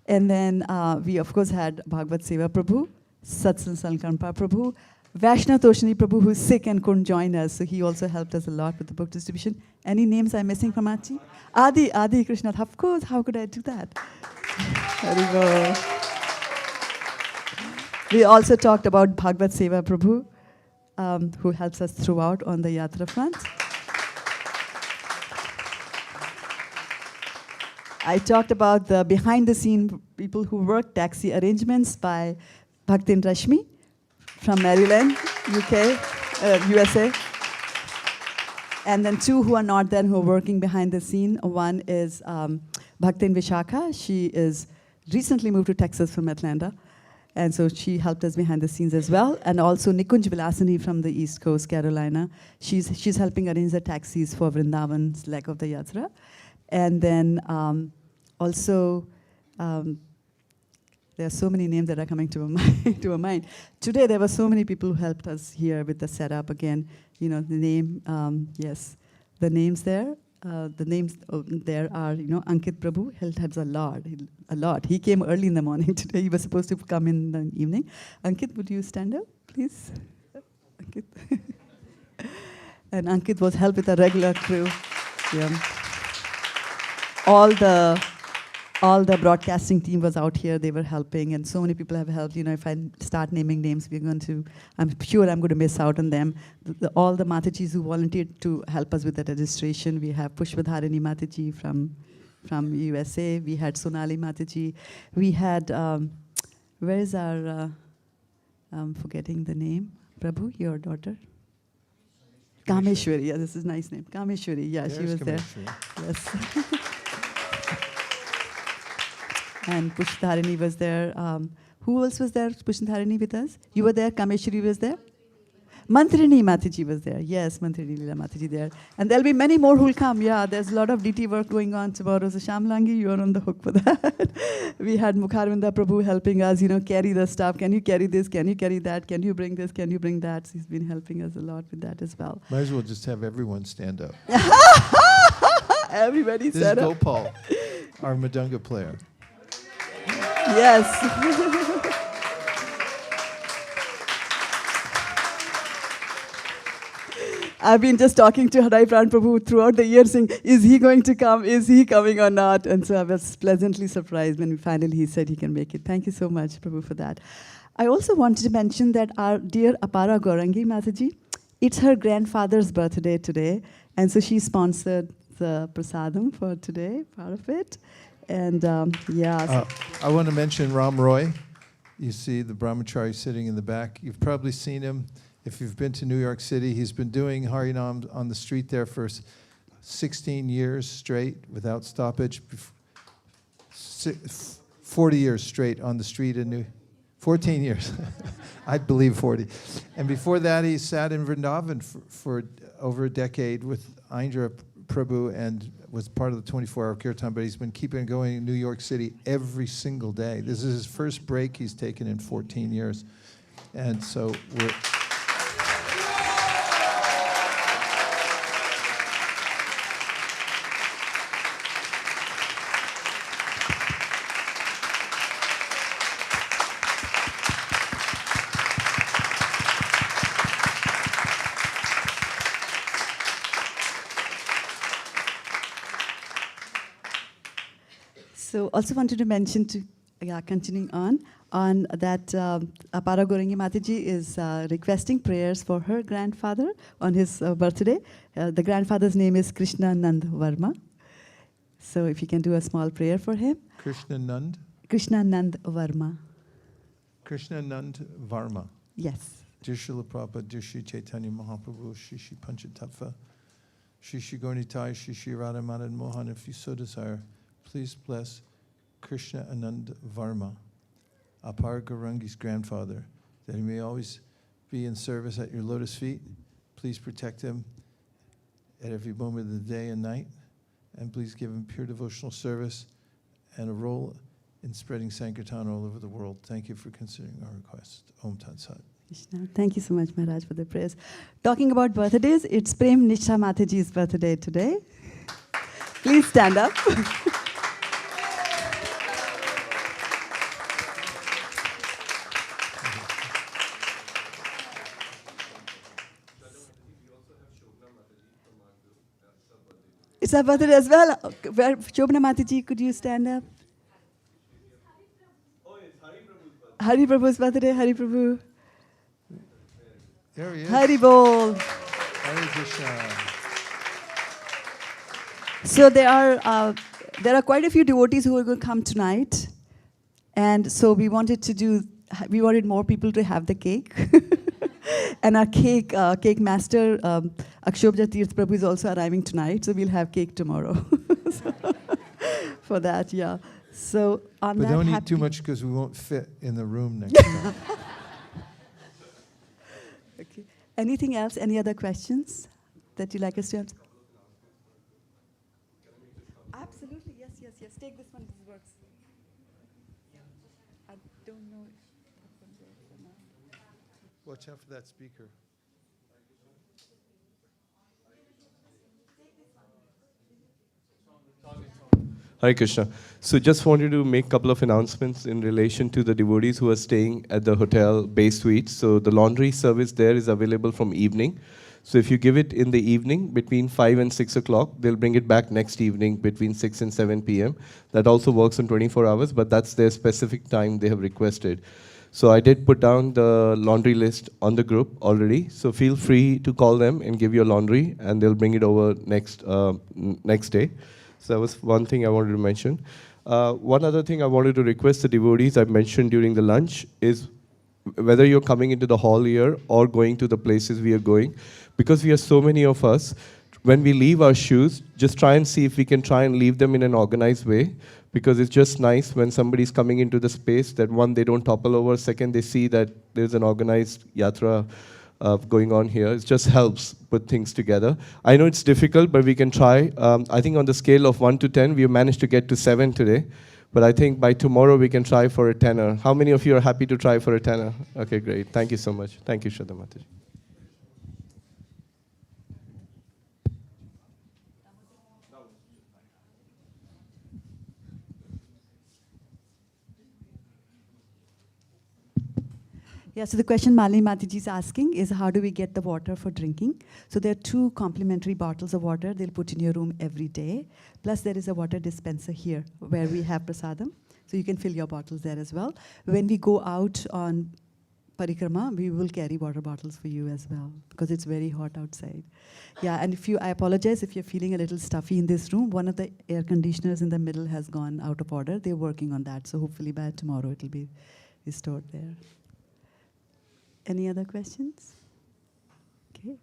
S3: And then we, of course, had Bhagavad Seva Prabhu, Satsang Salkampa Prabhu, Vaishnav Toshini Prabhu, who's sick and couldn't join us, so he also helped us a lot with the book distribution. Any names I'm missing from Achi? Adi Kṛṣṇa, of course, how could I do that? Very well. We also talked about Bhagavad Seva Prabhu, who helps us throughout on the Yatra front. I talked about the behind-the-scene people who work taxi arrangements by Bhaktin Rashmi from Maryland, UK, USA. And then two who are not there, who are working behind the scene. One is Bhaktin Vishakha. She is recently moved to Texas from Atlanta. And so she helped us behind the scenes as well. And also Nikunj Vilasani from the East Coast, Carolina. She's helping arrange the taxis for Vṛndāvana's leg of the Yatra. And then also, there are so many names that are coming to my mind. Today, there were so many people who helped us here with the setup. Again, the name, yes, the names there. The names there are, Ankit Prabhu helped us a lot. He came early in the morning today. He was supposed to come in the evening. Ankit, would you stand up, please? Ankit. And Ankit was helped with a regular crew. Yeah. All the broadcasting team was out here. They were helping, and so many people have helped. If I start naming names, I'm sure I'm going to miss out on them. All the Matajis who volunteered to help us with the registration. We have Pushpadharini Mataji from USA. We had Sonali Mataji. We had, where is our, I'm forgetting the name. Prabhu, your daughter? Kameshwari. Yeah, this is a nice name. Kameshwari. Yeah, she was there. Yes. And Pushpadharini was there. Who else was there, Pushpadharini, with us? You were there, Kameshwari was there? Mantrini Mataji was there. Yes, Mantrini Leela Mataji there. And there'll be many more who'll come. Yeah, there's a lot of DT work going on tomorrow. So Shamlangi, you're on the hook for that. We had Mukharvinda Prabhu helping us, carry the stuff. Can you carry this? Can you carry that? Can you bring this? Can you bring that? So he's been helping us a lot with that as well.
S2: Might as well just have everyone stand up.
S3: Everybody
S2: This
S3: said
S2: is
S3: it.
S2: Gopal, our Madunga player.
S3: Yes. I've been just talking to Harai Pran Prabhu throughout the year saying, is he going to come? Is he coming or not? And so I was pleasantly surprised when finally he said he can make it. Thank you so much, Prabhu, for that. I also wanted to mention that our dear Apara Gaurangi Mataji, it's her grandfather's birthday today. And so she sponsored the prasadam for today, part of it. And yeah.
S2: I want to mention Ram Roy. You see the brahmachari sitting in the back. You've probably seen him. If you've been to New York City, he's been doing Harinam on the street there for 16 years straight without stoppage. 40 years straight on the street in 14 years. I believe 40. And before that, he sat in Vṛndāvana for over a decade with Indra Prabhu and was part of the 24-hour kirtan, but he's been keeping going in New York City every single day. This is his first break he's taken in 14 years. And so we're...
S3: So also wanted to mention, continuing on that Apara Gaurangi Mataji is requesting prayers for her grandfather on his birthday. The grandfather's name is Kṛṣṇa Nand Varma. So if you can do a small prayer for him.
S2: Kṛṣṇa Nand?
S3: Kṛṣṇa Nand Varma.
S2: Kṛṣṇa Nand Varma.
S3: Yes.
S2: Dear Srila Prabhupada, dear Sri Chaitanya Mahāprabhu, Shri Shri Panchatattva, Shri Shri Gaurnitai, Shri Shri Radha Madan Mohan, if you so desire, please bless Kṛṣṇa Anand Varma, Apara Gaurangi's grandfather, that he may always be in service at your lotus feet. Please protect him at every moment of the day and night, and please give him pure devotional service and a role in spreading Sankirtan all over the world. Thank you for considering our request. Om Tat Sat.
S3: Thank you so much, Maharaj, for the prayers. Talking about birthdays, it's Prem Nisha Mataji's birthday today. Please stand up. It's her birthday as well. Where, Shobhana Mataji, could you stand up?
S4: Oh, it's Hari Prabhu's birthday.
S3: Hari Prabhu's birthday, Hari Prabhu.
S2: There he is.
S3: Hari Bol.
S2: Hare Krishna.
S3: So there are quite a few devotees who are going to come tonight, and so we wanted more people to have the cake, and our cake master Akshobhja Tirth Prabhu is also arriving tonight, so we'll have cake tomorrow. For that, yeah. So on
S2: But
S3: that,
S2: don't eat too much because we won't fit in the room next time.
S3: Okay. Anything else? Any other questions that you'd like us to answer? Absolutely, yes. Take this one, this works. I don't know if that one works or not.
S2: Watch out for that speaker.
S4: Hare Krishna. So just wanted to make a couple of announcements in relation to the devotees who are staying at the hotel Bay Suite. So the laundry service there is available from evening. So if you give it in the evening between 5 and 6 o'clock, they'll bring it back next evening between 6 and 7 p.m. That also works on 24 hours, but that's their specific time they have requested. So I did put down the laundry list on the group already. So feel free to call them and give your laundry, and they'll bring it over next day. So that was one thing I wanted to mention. One other thing I wanted to request the devotees I mentioned during the lunch is whether you're coming into the hall here or going to the places we are going, because we are so many of us, when we leave our shoes, just try and see if we can try and leave them in an organized way, because it's just nice when somebody's coming into the space that one, they don't topple over, second, they see that there's an organized yatra going on here. It just helps put things together. I know it's difficult, but we can try. I think on the scale of 1 to 10, we have managed to get to 7 today. But I think by tomorrow we can try for a 10er. How many of you are happy to try for a 10er? Okay, great. Thank you so much. Thank you, Shraddha Mataji.
S3: Yeah, so the question Malini Mataji is asking is how do we get the water for drinking? So there are 2 complimentary bottles of water they'll put in your room every day. Plus there is a water dispenser here where we have prasadam. So you can fill your bottles there as well. When we go out on parikrama, we will carry water bottles for you as well because it's very hot outside. Yeah, and I apologize if you're feeling a little stuffy in this room. One of the air conditioners in the middle has gone out of order. They're working on that. So hopefully by tomorrow it'll be restored there. Any other questions? Okay.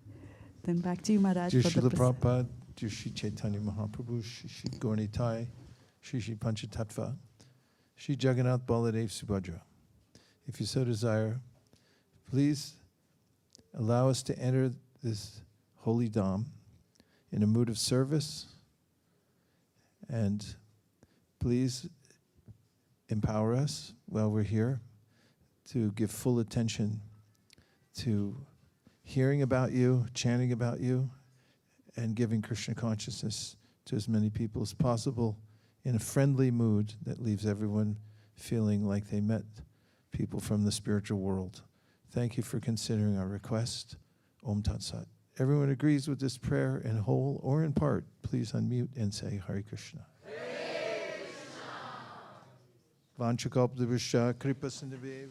S3: Then back to you, Maharaj.
S2: Dear
S3: for the
S2: Srila Prabhupada, dear Sri Chaitanya Mahaprabhu, Shri Gaurnitai, Shri Panchatattva, Shri Jagannath Baladev Subhadra. If you so desire, please allow us to enter this holy dham in a mood of service, and please empower us while we're here to give full attention to hearing about you, chanting about you, and giving Kṛṣṇa consciousness to as many people as possible in a friendly mood that leaves everyone feeling like they met people from the spiritual world. Thank you for considering our request. Om Tat Sat. Everyone agrees with this prayer in whole or in part. Please unmute and say Hare Kṛṣṇa. Vanchakalpadabhishya kripa sindhave